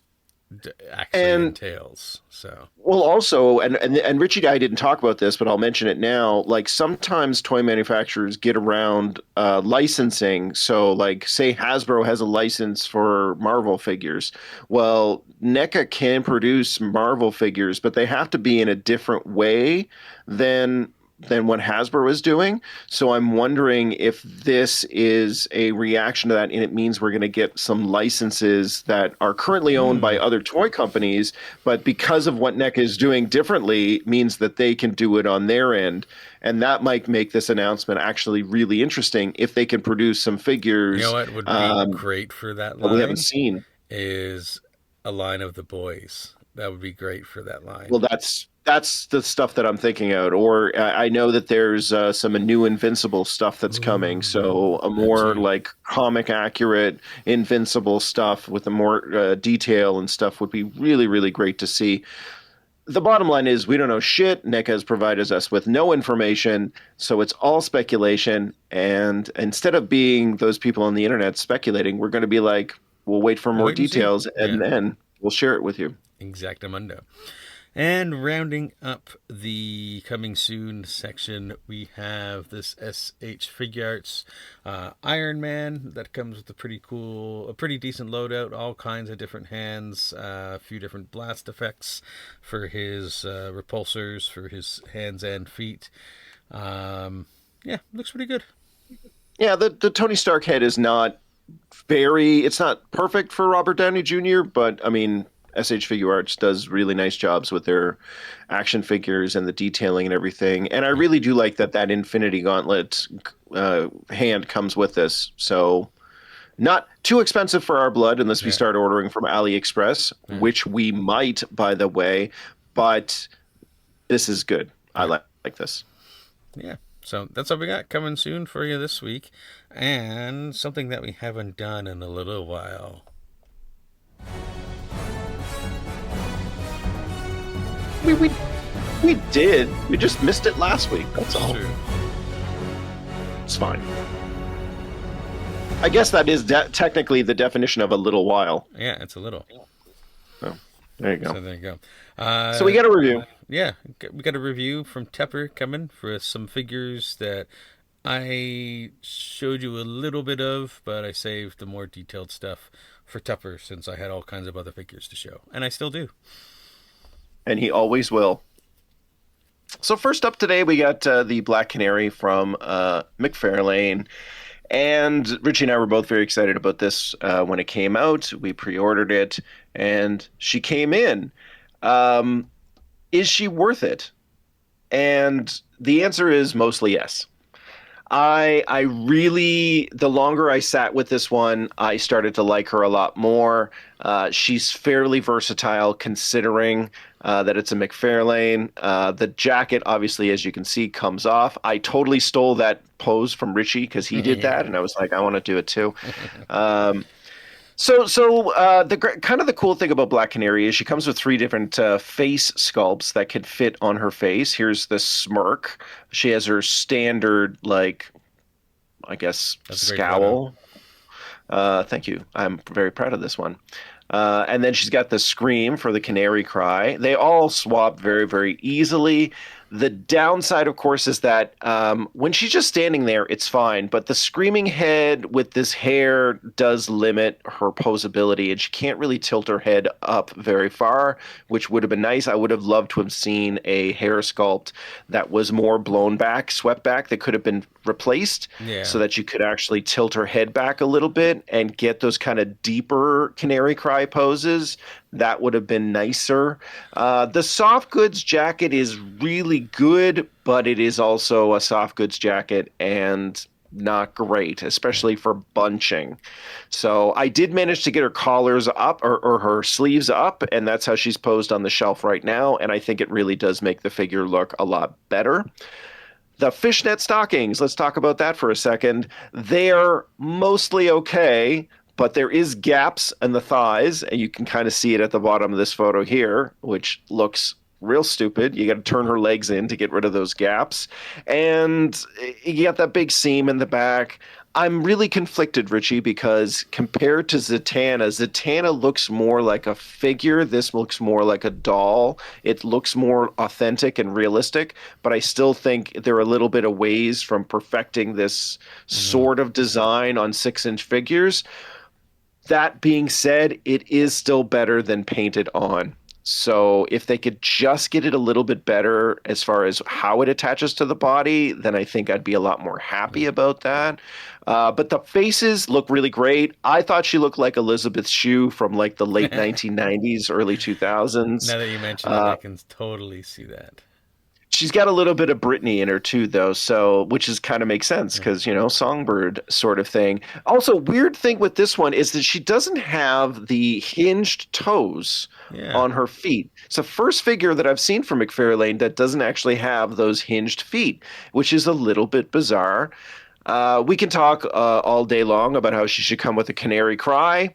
actually entails. So well, also, and Richie and I didn't talk about this, but I'll mention it now. Like, sometimes toy manufacturers get around licensing. So, like, say Hasbro has a license for Marvel figures. Well, NECA can produce Marvel figures, but they have to be in a different way than what Hasbro is doing. So I'm wondering if this is a reaction to that, and it means we're going to get some licenses that are currently owned by other toy companies, but because of what NECA is doing differently, means that they can do it on their end. And that might make this announcement actually really interesting if they can produce some figures. You know what would be great for that line? We haven't seen is a line of the boys. That would be great for that line. Well, that's That's the stuff that I'm thinking out. Or I know that there's some new Invincible stuff that's coming. So a that more too. like comic accurate Invincible stuff with a more detail and stuff would be really, really great to see. The bottom line is we don't know shit. Nick has provided us with no information, so it's all speculation. And instead of being those people on the internet speculating, we're going to be like, we'll wait for We'll more wait and see. details, Yeah, and then we'll share it with you. exactamundo. And rounding up the coming soon section, we have this SH Figure Arts Iron Man that comes with a pretty decent loadout, all kinds of different hands, a few different blast effects for his repulsors, for his hands and feet. Yeah, looks pretty good. Yeah, the Tony Stark head is not it's not perfect for Robert Downey Jr., but I mean, SH Figure Arts does really nice jobs with their action figures and the detailing and everything. And I really do like that Infinity Gauntlet hand comes with this. So not too expensive for our blood unless we Yeah. start ordering from AliExpress, which we might, by the way. But this is good. I like this. Yeah. So that's what we got coming soon for you this week. And something that we haven't done in a little while. We did. We just missed it last week. That's all. True. It's fine. I guess that is technically the definition of a little while. Yeah, it's a little. Oh, there you go. So there you go. So we got a review. Yeah, we got a review from Tupper coming for some figures that I showed you a little bit of, but I saved the more detailed stuff for Tupper since I had all kinds of other figures to show, and I still do. And he always will. So first up today, we got the Black Canary from Mcfarlane. And Richie and I were both very excited about this when it came out. We pre-ordered it, and she came in. Is she worth it? And the answer is mostly yes. I really, the longer I sat with this one, I started to like her a lot more. She's fairly versatile considering that it's a Mcfarlane. The jacket, obviously, as you can see, comes off. I totally stole that pose from Richie because he did that, and I was like, I want to do it too. So the kind of the cool thing about Black Canary is she comes with 3 different face sculpts that could fit on her face. Here's the smirk. She has her standard, like, I guess, That's a great scowl. Thank you. I'm very proud of this one. And then she's got the scream for the canary cry. They all swap very, very easily. The downside, of course, is that when she's just standing there, it's fine. But the screaming head with this hair does limit her posability, and she can't really tilt her head up very far, which would have been nice. I would have loved to have seen a hair sculpt that was more blown back, swept back, that could have been replaced so that you could actually tilt her head back a little bit and get those kind of deeper canary cry poses. That would have been nicer. The soft goods jacket is really good, but it is also a soft goods jacket and not great, especially for bunching. So I did manage to get her collars up or her sleeves up, and that's how she's posed on the shelf right now. And I think it really does make the figure look a lot better. The fishnet stockings, let's talk about that for a second. They're mostly okay, but there is gaps in the thighs, and you can kind of see it at the bottom of this photo here, which looks real stupid. You got to turn her legs in to get rid of those gaps. And you got that big seam in the back. I'm really conflicted, Richie, because compared to Zatanna looks more like a figure. This looks more like a doll. It looks more authentic and realistic, but I still think they're a little bit of ways from perfecting this sort of design on 6-inch figures. That being said, it is still better than painted on. So if they could just get it a little bit better as far as how it attaches to the body, then I think I'd be a lot more happy about that. But the faces look really great. I thought she looked like Elizabeth Shue from like the late 1990s, early 2000s. Now that you mention it, I can totally see that. She's got a little bit of Britney in her too, though, so which is kind of makes sense because songbird sort of thing. Also, weird thing with this one is that she doesn't have the hinged toes Yeah. on her feet. It's the first figure that I've seen from McFarlane that doesn't actually have those hinged feet, which is a little bit bizarre. We can talk all day long about how she should come with a canary cry.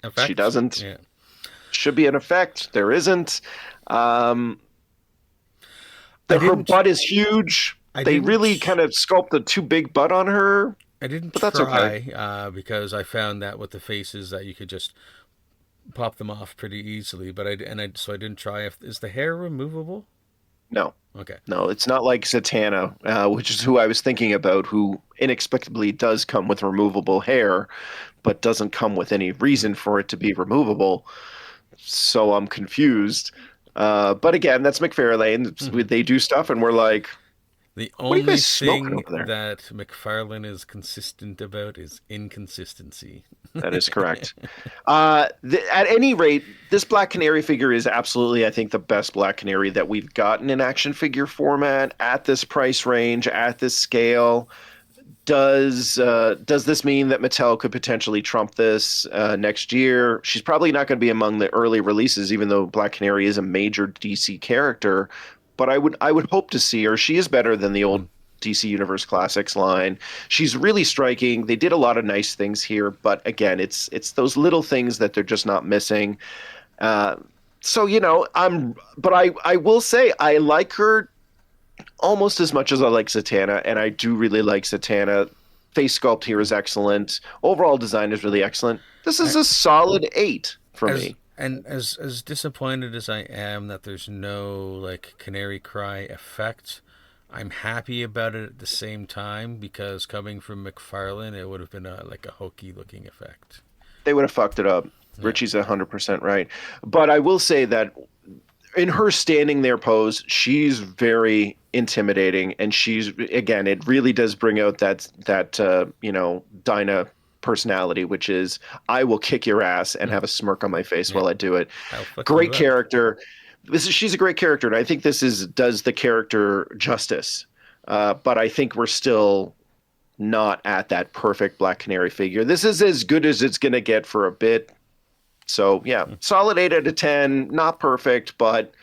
Effect? She doesn't. Yeah. Should be an effect. There isn't. Her butt is huge. They really kind of sculpt a too big butt on her. I didn't but that's try okay. because I found that with the faces that you could just pop them off pretty easily. But I didn't try. Is the hair removable? No. Okay. No, it's not like Zatanna, which is who I was thinking about, who inexplicably does come with removable hair, but doesn't come with any reason for it to be removable. So I'm confused. But again, that's McFarlane. They do stuff, and we're like, the what are you only guys smoking thing over there? that McFarlane is consistent about is inconsistency. That is correct. At any rate, this Black Canary figure is absolutely, I think, the best Black Canary that we've gotten in action figure format at this price range, at this scale. Does this mean that Mattel could potentially trump this next year? She's probably not going to be among the early releases, even though Black Canary is a major DC character. But I would hope to see her. She is better than the old DC Universe Classics line. She's really striking. They did a lot of nice things here, but again, it's those little things that they're just not missing. So I will say I like her almost as much as I like Zatanna, and I do really like Zatanna. Face sculpt here is excellent. Overall design is really excellent. This is a solid 8 for me. And as disappointed as I am that there's no like canary cry effect, I'm happy about it at the same time because coming from McFarlane, it would have been a hokey looking effect. They would have fucked it up. Yeah. Richie's 100% right. But I will say that in her standing there pose, she's very intimidating, and she's, again, it really does bring out that Dinah personality, which is I will kick your ass and have a smirk on my face while I do it. Great character. She's a great character, and I think this does the character justice. But I think we're still not at that perfect Black Canary figure. This is as good as it's going to get for a bit. So yeah, solid 8 out of 10. Not perfect, but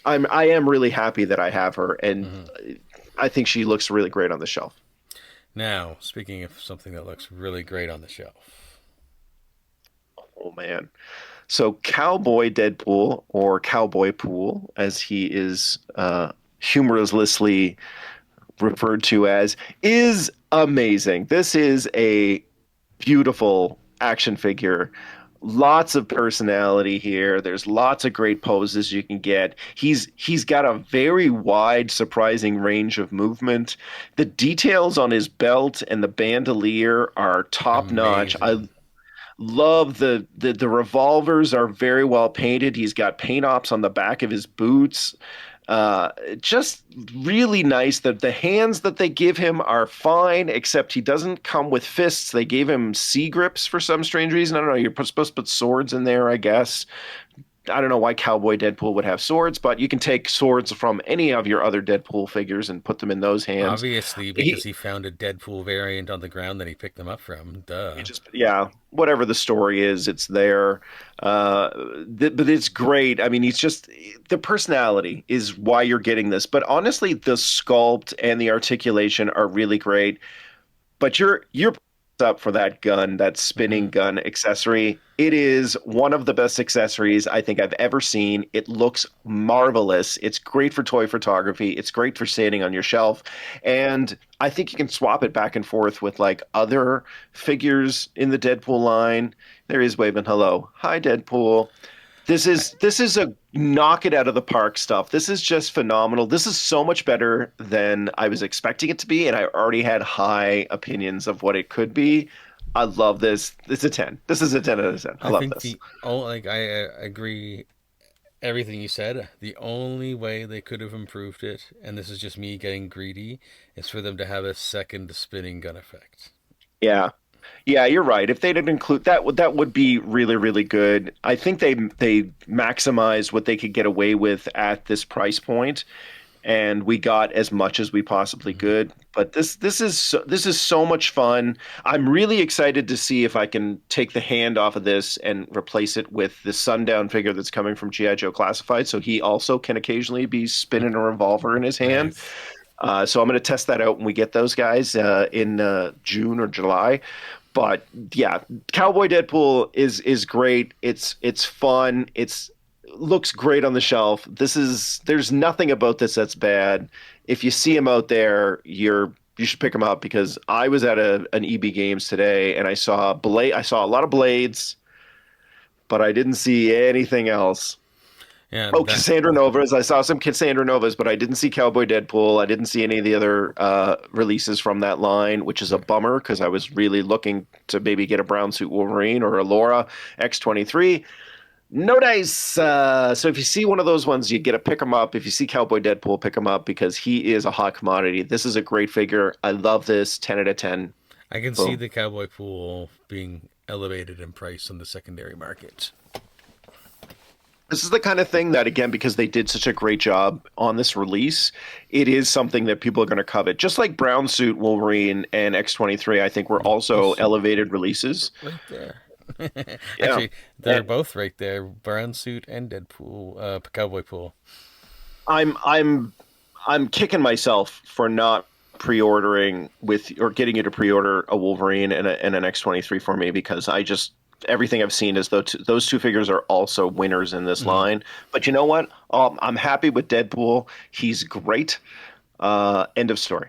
I am really happy that I have her, and I think she looks really great on the shelf. Now, speaking of something that looks really great on the shelf. Oh, man. So Cowboy Deadpool, or Cowboy Pool, as he is humorously referred to as, is amazing. This is a beautiful action figure. Lots of personality here. There's lots of great poses you can get. He's got a very wide, surprising range of movement. The details on his belt and the bandolier are top notch. I love the revolvers are very well painted. He's got paint ops on the back of his boots. Just really nice. That the hands that they give him are fine, except he doesn't come with fists. They gave him C-grips for some strange reason. I don't know. You're supposed to put swords in there, I guess. I don't know why Cowboy Deadpool would have swords, but you can take swords from any of your other Deadpool figures and put them in those hands. Obviously, because he found a Deadpool variant on the ground that he picked them up from. Duh. Whatever the story is, it's there. But it's great. I mean, he's just, the personality is why you're getting this. But honestly, the sculpt and the articulation are really great. But you're up for that gun, that spinning gun accessory. It is one of the best accessories I think I've ever seen. It looks marvelous. It's great for toy photography. It's great for standing on your shelf. And I think you can swap it back and forth with like other figures in the Deadpool line. There he is waving hello. Hi, Deadpool. This is a knock it out of the park stuff. This is just phenomenal. This is so much better than I was expecting it to be, and I already had high opinions of what it could be. I love this. It's a 10. This is a 10 out of 10. I love this. I agree everything you said. The only way they could have improved it, and this is just me getting greedy, is for them to have a second spinning gun effect. Yeah. Yeah, you're right. If they didn't include that, would be really, really good. I think they maximized what they could get away with at this price point. and we got as much as we possibly could. But this is so much fun. I'm really excited to see if I can take the hand off of this and replace it with the Sundown figure that's coming from G.I. Joe Classified, so he also can occasionally be spinning a revolver in his hand. Nice. So I'm going to test that out when we get those guys in June or July. But yeah, Cowboy Deadpool is great. It's fun. It looks great on the shelf. There's nothing about this that's bad. If you see him out there, you should pick him up, because I was at an EB Games today and I saw a lot of Blades, but I didn't see anything else. Yeah. Oh, Cassandra Novas. I saw some Cassandra Novas, but I didn't see Cowboy Deadpool. I didn't see any of the other releases from that line, which is a bummer, because I was really looking to maybe get a Brown Suit Wolverine or a Laura X-23. No dice. So if you see one of those ones, you get to pick them up. If you see Cowboy Deadpool, pick him up, because he is a hot commodity. This is a great figure. I love this. 10 out of 10. I can see the Cowboy pool being elevated in price on the secondary market. This is the kind of thing that, again, because they did such a great job on this release, it is something that people are going to covet. Just like Brown Suit Wolverine and X-23, I think were also elevated releases. Right there. Yeah. Actually, they're both right there. Brown Suit and Deadpool, Cowboy Pool. I'm kicking myself for not pre-ordering or getting you to pre-order a Wolverine and an X-23 for me, because everything I've seen is those two figures are also winners in this line. But you know what? I'm happy with Deadpool. He's great. End of story.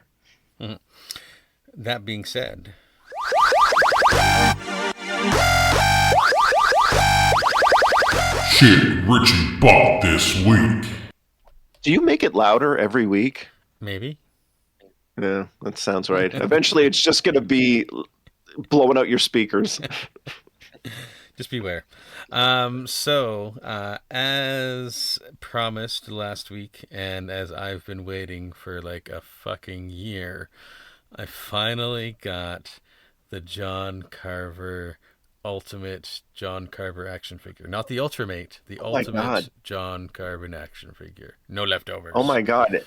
Mm-hmm. That being said, shit Richie bought this week. Do you make it louder every week? maybe. Yeah, that sounds right. Eventually, it's just going to be blowing out your speakers. Just beware. As promised last week, and as I've been waiting for like a fucking year, I finally got the John Carver Ultimate John Carver action figure. Not the Ultramate, the Ultimate John Carver action figure. No leftovers. Oh my God.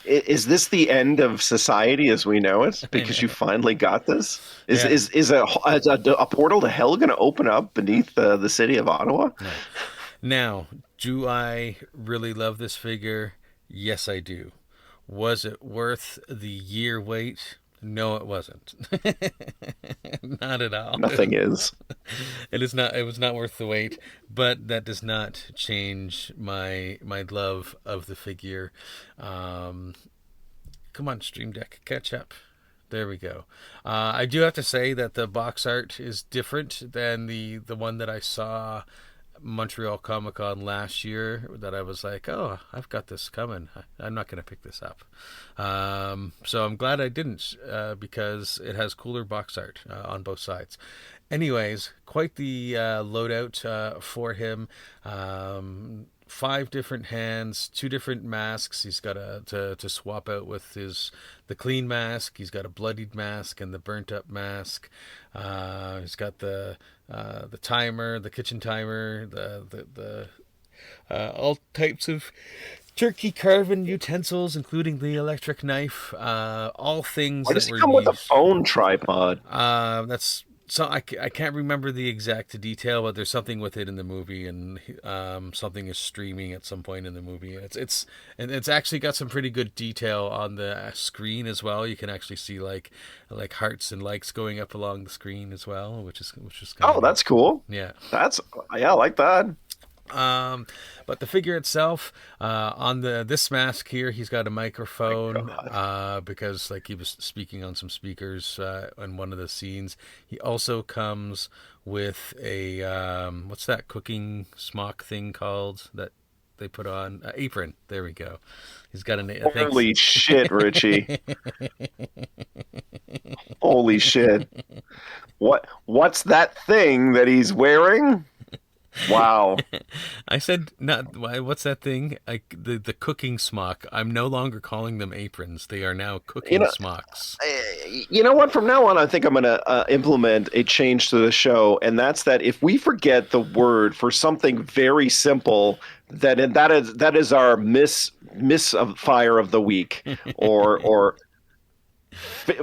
Is this the end of society as we know it? Because you finally got this? Is a portal to hell going to open up beneath the city of Ottawa? No. Now, do I really love this figure? Yes, I do. Was it worth the year wait? No, it wasn't. Not at all. Nothing is. It is not. It was not worth the wait. But that does not change my love of the figure. Come on, Stream Deck, catch up. There we go. I do have to say that the box art is different than the one that I saw Montreal Comic Con last year, that I was like, oh, I've got this coming. I'm not going to pick this up. So I'm glad I didn't, because it has cooler box art on both sides. Anyways, quite the loadout for him. 5 different hands, 2 different masks. He's got to swap out with the clean mask. He's got a bloodied mask and the burnt up mask. He's got the timer, the kitchen timer, the all types of turkey carving utensils, including the electric knife. All things. Why does it come with a phone tripod? That's. So I can't remember the exact detail, but there's something with it in the movie, and something is streaming at some point in the movie. It's actually got some pretty good detail on the screen as well. You can actually see like hearts and likes going up along the screen as well, which is kind of that's cool. Yeah, I like that. But the figure itself, on this mask here, he's got a microphone, because like he was speaking on some speakers in one of the scenes. He also comes with a what's that cooking smock thing called that they put on? Apron. There we go. He's got Holy shit, Richie. Holy shit. What's that thing that he's wearing? Wow. I said not. What's that thing? The cooking smock. I'm no longer calling them aprons. They are now cooking smocks. You know what? From now on, I think I'm going to implement a change to the show, and that's that if we forget the word for something very simple, that is our misfire of the week, or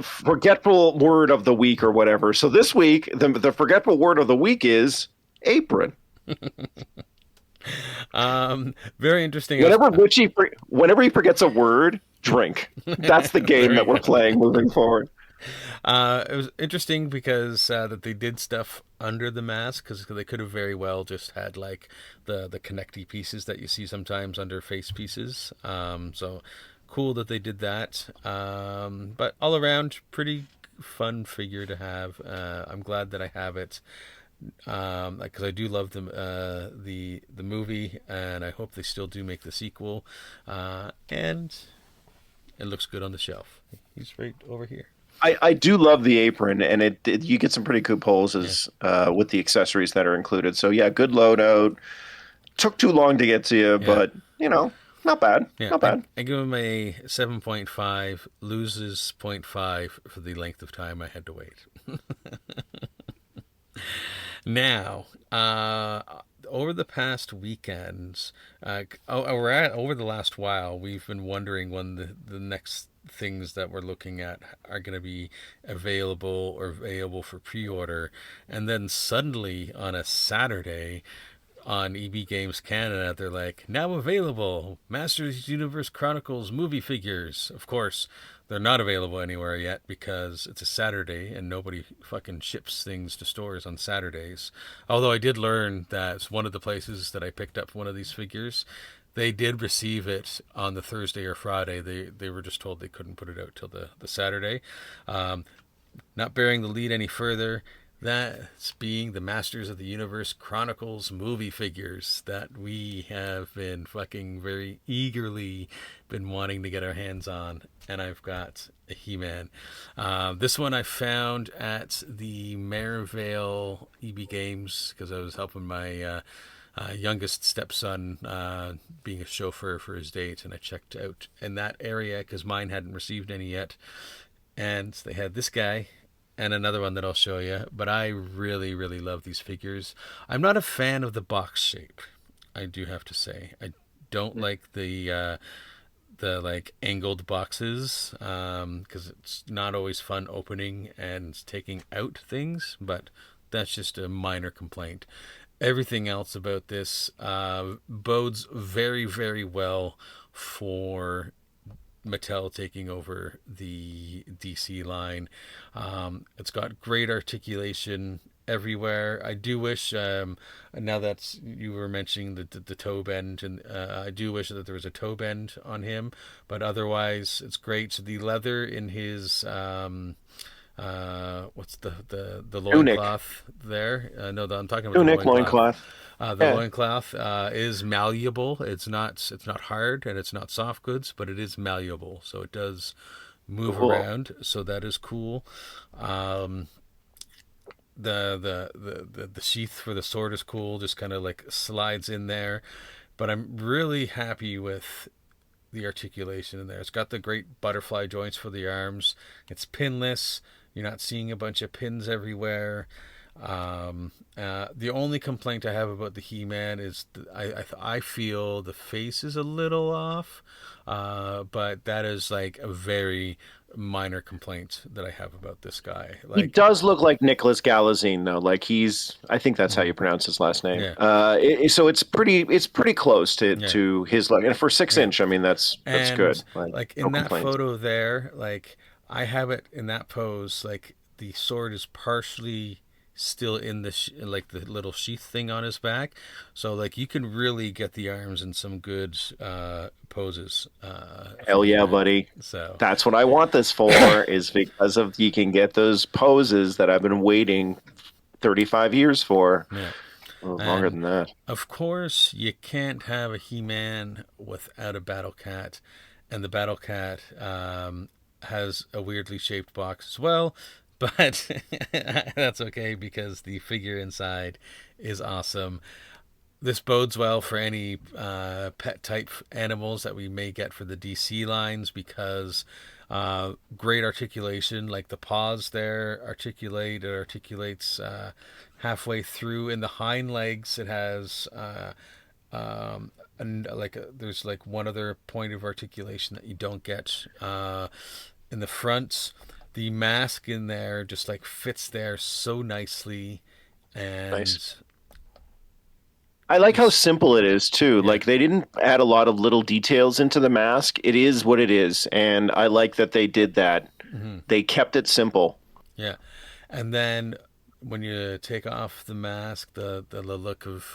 forgetful word of the week, or whatever. So this week, the forgetful word of the week is apron. Very interesting. Whenever he forgets a word, drink. That's the game that we're playing moving forward. It was interesting because that they did stuff under the mask, because they could have very well just had like the connecty pieces that you see sometimes under face pieces. So cool that they did that. But all around, pretty fun figure to have. I'm glad that I have it. Because I do love the movie, and I hope they still do make the sequel. And it looks good on the shelf. He's right over here. I do love the apron, and you get some pretty cool poses with the accessories that are included. So yeah, good loadout. Took too long to get to you, but not bad. Yeah, not bad. I give him a 7.5. Loses 0.5 for the length of time I had to wait. Now, over the past weekends, over the last while, we've been wondering when the next things that we're looking at are going to be available for pre-order. And then suddenly on a Saturday on EB Games Canada, they're like, now available, Masters Universe Chronicles movie figures. Of course, they're not available anywhere yet because it's a Saturday and nobody fucking ships things to stores on Saturdays. Although I did learn that one of the places that I picked up one of these figures, they did receive it on the Thursday or Friday. They were just told they couldn't put it out till the Saturday. Not bearing the lead any further, that's being the Masters of the Universe Chronicles movie figures that we have been fucking very eagerly been wanting to get our hands on. And I've got a He-Man. This one I found at the Maryvale EB Games because I was helping my youngest stepson being a chauffeur for his date, and I checked out in that area because mine hadn't received any yet. And they had this guy and another one that I'll show you, but I really, really love these figures. I'm not a fan of the box shape, I do have to say. I don't like the like angled boxes because it's not always fun opening and taking out things, but that's just a minor complaint. Everything else about this bodes very, very well for Mattel taking over the DC line. It's got great articulation everywhere. I do wish, now that you were mentioning the toe bend, and I do wish that there was a toe bend on him, but otherwise it's great. The leather in his what's the loincloth there? No, I'm talking about tunic, the loincloth. The loincloth is malleable. It's not hard and it's not soft goods, but it is malleable, so it does move around. So that is cool. The sheath for the sword is cool. Just kind of like slides in there. But I'm really happy with the articulation in there. It's got the great butterfly joints for the arms. It's pinless. You're not seeing a bunch of pins everywhere. The only complaint I have about the He-Man is I feel the face is a little off, but that is like a very minor complaint that I have about this guy. Like, he does look like Nicholas Galazine, though. Like I think that's how you pronounce his last name. Yeah. So it's pretty close to his, like, and for 6-inch, I mean that's good. Like in that photo there, like I have it in that pose, like the sword is partially still in the like the little sheath thing on his back, so like you can really get the arms in some good poses. Hell yeah, buddy. So that's what I want this for, is because of you can get those poses that I've been waiting 35 years for. Yeah. Longer than that. Of course, you can't have a He-Man without a Battle Cat, and the Battle Cat has a weirdly shaped box as well. But that's okay because the figure inside is awesome. This bodes well for any pet type animals that we may get for the DC lines, because great articulation, like the paws there articulates and there's like one other point of articulation that you don't get in the front. The mask in there just like fits there so nicely, and Nice. I like how just simple it is too. yeah. Like they didn't add a lot of little details into the mask. It is what it is, and I like that they did that. Hmm. They kept it simple. Yeah, and then when you take off the mask, the look of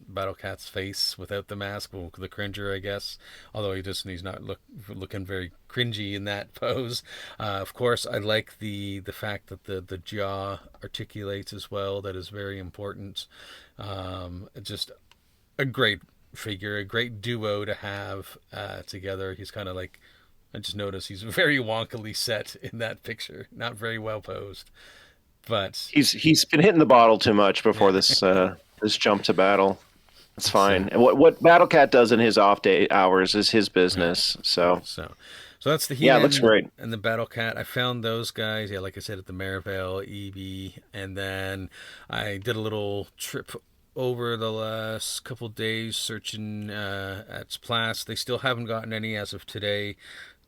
Battle Cat's face without the mask, well, the cringer, I guess. Although he's not looking very cringy in that pose. Of course, I like the fact that the jaw articulates as well. That is very important. Just a great figure, a great duo to have together. He's kind of like, I just noticed he's very wonkily set in that picture, not very well posed. But He's been hitting the bottle too much before yeah, this jump to battle. It's so fine. And what Battlecat does in his off day hours is his yeah, business. So so so that's the yeah, it He-Man looks great. and the Battle Cat. I found those guys, yeah, like I said, at the Maryvale EB, and then I did a little trip over the last couple days searching at Splash. They still haven't gotten any as of today.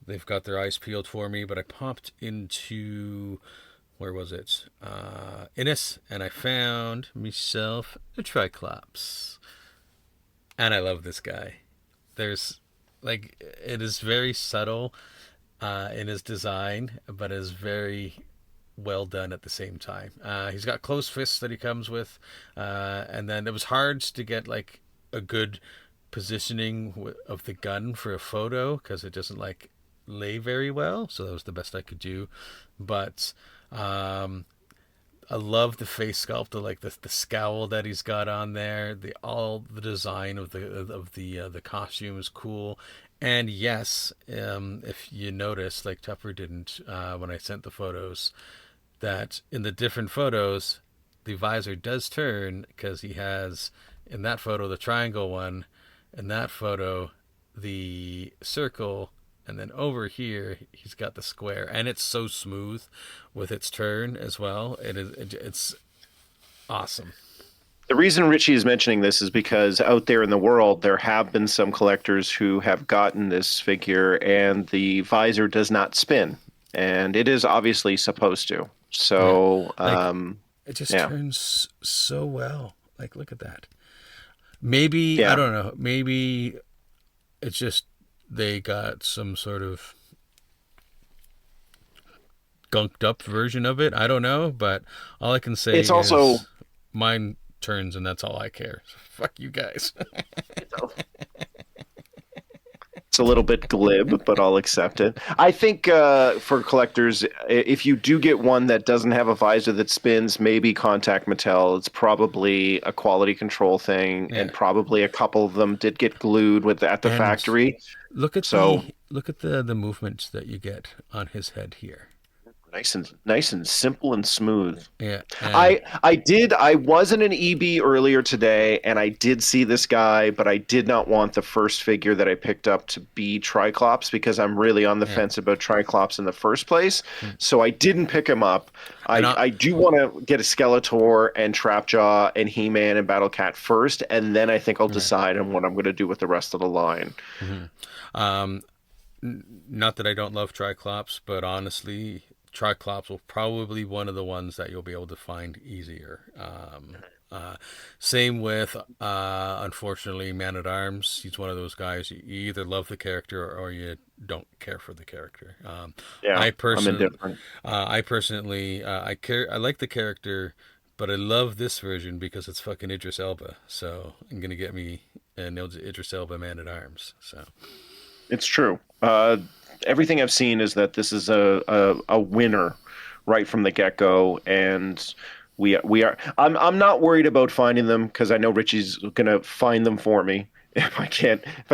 They've got their eyes peeled for me, but I popped into, where was it? Innis, and I found myself a Triclops. And I love this guy. There's, like, it is very subtle in his design, but is very well done at the same time. He's got closed fists that he comes with, and then it was hard to get, like, a good positioning of the gun for a photo because it doesn't, like, lay very well, so that was the best I could do. But I love the face sculpt, like the scowl that he's got on there. The design of the costume is cool. And yes, if you notice, like Tupper didn't when I sent the photos, that in the different photos, the visor does turn because he has in that photo the triangle one, in that photo the circle, and then over here he's got the square, and it's so smooth with its turn as well. It's awesome. The reason Richie is mentioning this is because out there in the world, there have been some collectors who have gotten this figure and the visor does not spin. And it is obviously supposed to. Yeah, So, like it just yeah. turns so well. Like look at that. Maybe I Yeah. don't know. Maybe it's just they got some sort of gunked up version of it. I don't know, but all I can say It's also is mine turns, and that's all I care. So fuck you guys. it's a little bit glib, but I'll accept it. I think for collectors, if you do get one that doesn't have a visor that spins, maybe contact Mattel. It's probably a quality control thing, Yeah, and probably a couple of them did get glued at the and factory. look at So the movements that you get on his head here. nice and simple and smooth. Yeah, I was in an EB earlier today and I did see this guy, but I did not want the first figure that I picked up to be Triclops because I'm really on the yeah. fence about Triclops in the first place. So I didn't pick him up. And I do want to get a Skeletor and Trapjaw and He-Man and Battlecat first, and then I think I'll decide on what I'm going to do with the rest of the line. um, not that I don't love Triclops, but honestly, Triclops will probably be one of the ones that you'll be able to find easier. Same with, unfortunately, Man at Arms. He's one of those guys you either love the character or you don't care for the character. Yeah, I I'm personally, indifferent. I personally, I care. I like the character, but I love this version because it's fucking Idris Elba. So I'm gonna get me an Idris Elba Man at Arms. So It's true. Everything I've seen is that this is a winner right from the get go, and we are. I'm not worried about finding them because I know Richie's gonna find them for me if I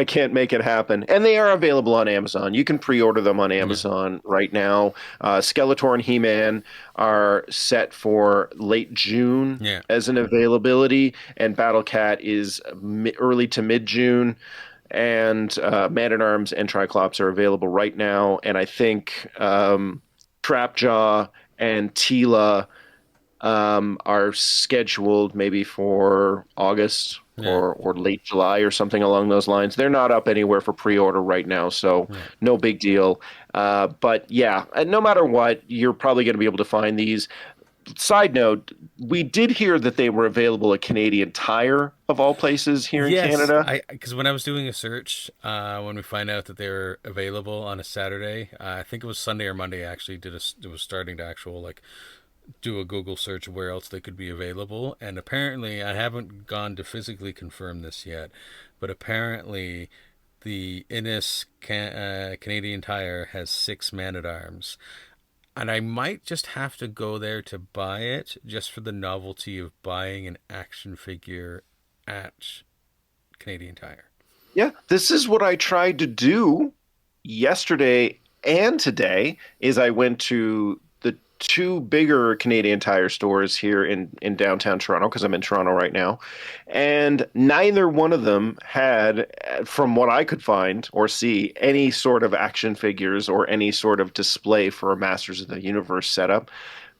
can't make it happen. And they are available on Amazon. You can pre-order them on Amazon right now. Skeletor and He-Man are set for late June yeah, as an availability, and Battlecat is early to mid June. And Man at Arms and Triclops are available right now. And I think Trapjaw and Tila are scheduled maybe for August or late July or something along those lines. They're not up anywhere for pre-order right now, so no big deal. But yeah, no matter what, you're probably going to be able to find these. Side note, we did hear that they were available at Canadian Tire, of all places, here in Canada. Because when I was doing a search, when we find out that they were available on a Saturday, I think it was Sunday or Monday. I actually it was starting to do a Google search of where else they could be available, and apparently I haven't gone to physically confirm this yet, but apparently the Innis Canadian Tire has 6 Man-at-Arms. And I might just have to go there to buy it, just for the novelty of buying an action figure at Canadian Tire. Yeah, this is what I tried to do yesterday and today. Is I went to the 2 bigger Canadian Tire stores here in downtown Toronto, because I'm in Toronto right now, and neither one of them had, from what I could find or see, any sort of action figures or any sort of display for a Masters of the Universe setup,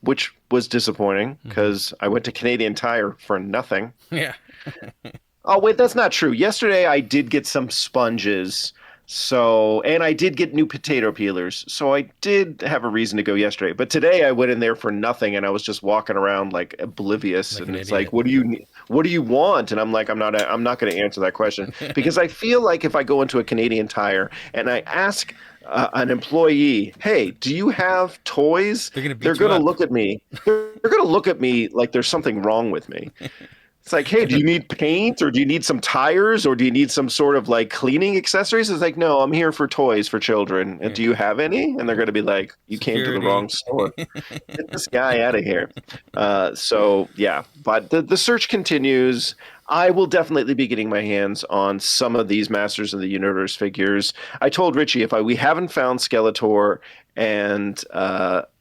which was disappointing because I went to Canadian Tire for nothing. Yeah. Oh, wait, that's not true. Yesterday I did get some sponges. And I did get new potato peelers. So I did have a reason to go yesterday. But today I went in there for nothing, and I was just walking around like oblivious. Like, and it's like, what do you want? And I'm like, I'm not going to answer that question because I feel like if I go into a Canadian Tire and I ask an employee, hey, do you have toys? They're going to look at me. They're going to look at me like there's something wrong with me. It's like, hey, do you need paint, or do you need some tires, or do you need some sort of like cleaning accessories? It's like, no, I'm here for toys for children. And do you have any? And they're going to be like, you came to the wrong store. Get this guy out of here. So yeah, but the search continues. I will definitely be getting my hands on some of these Masters of the Universe figures. I told Richie, we haven't found Skeletor and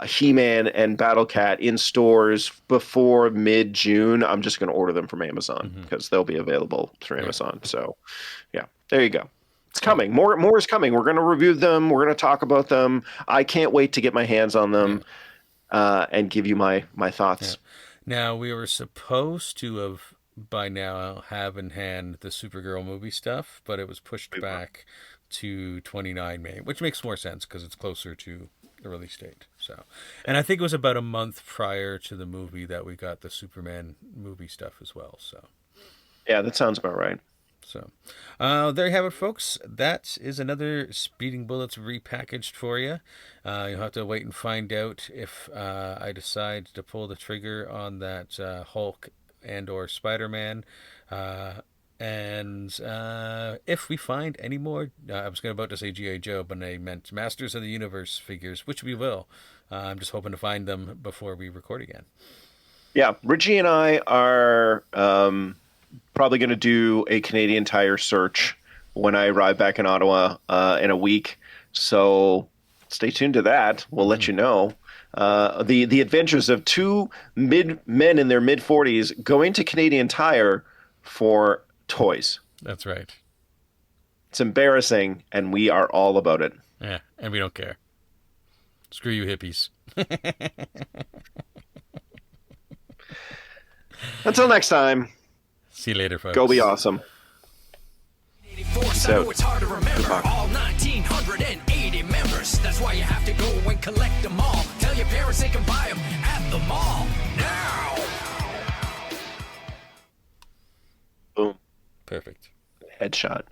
He-Man and Battle-Cat in stores before mid-June, I'm just going to order them from Amazon because they'll be available through Amazon. So yeah, there you go. It's coming. More is coming. We're going to review them. We're going to talk about them. I can't wait to get my hands on them and give you my thoughts. Yeah. Now, we were supposed to have by now have in hand the Supergirl movie stuff, but it was pushed back to 29 May, which makes more sense because it's closer to the release date. So, and I think it was about a month prior to the movie that we got the Superman movie stuff as well. So, yeah, that sounds about right. So, there you have it, folks. That is another Speeding Bullets repackaged for you. You'll have to wait and find out if I decide to pull the trigger on that Hulk and or Spider-Man. And if we find any more, I was about to say G.I. Joe, but I meant Masters of the Universe figures, which we will. I'm just hoping to find them before we record again. Yeah, Richie and I are probably going to do a Canadian Tire search when I arrive back in Ottawa in a week. So stay tuned to that. We'll let you know. The adventures of 2 men in their mid-40s going to Canadian Tire for toys. That's right. It's embarrassing, and we are all about it. Yeah, and we don't care. Screw you hippies. Until next time. See you later, folks. Go be awesome. Peace out. It's hard to remember all 1,980 members. That's why you have to go and collect them all. Tell your parents they can buy them at the mall now. Boom. Perfect. Headshot.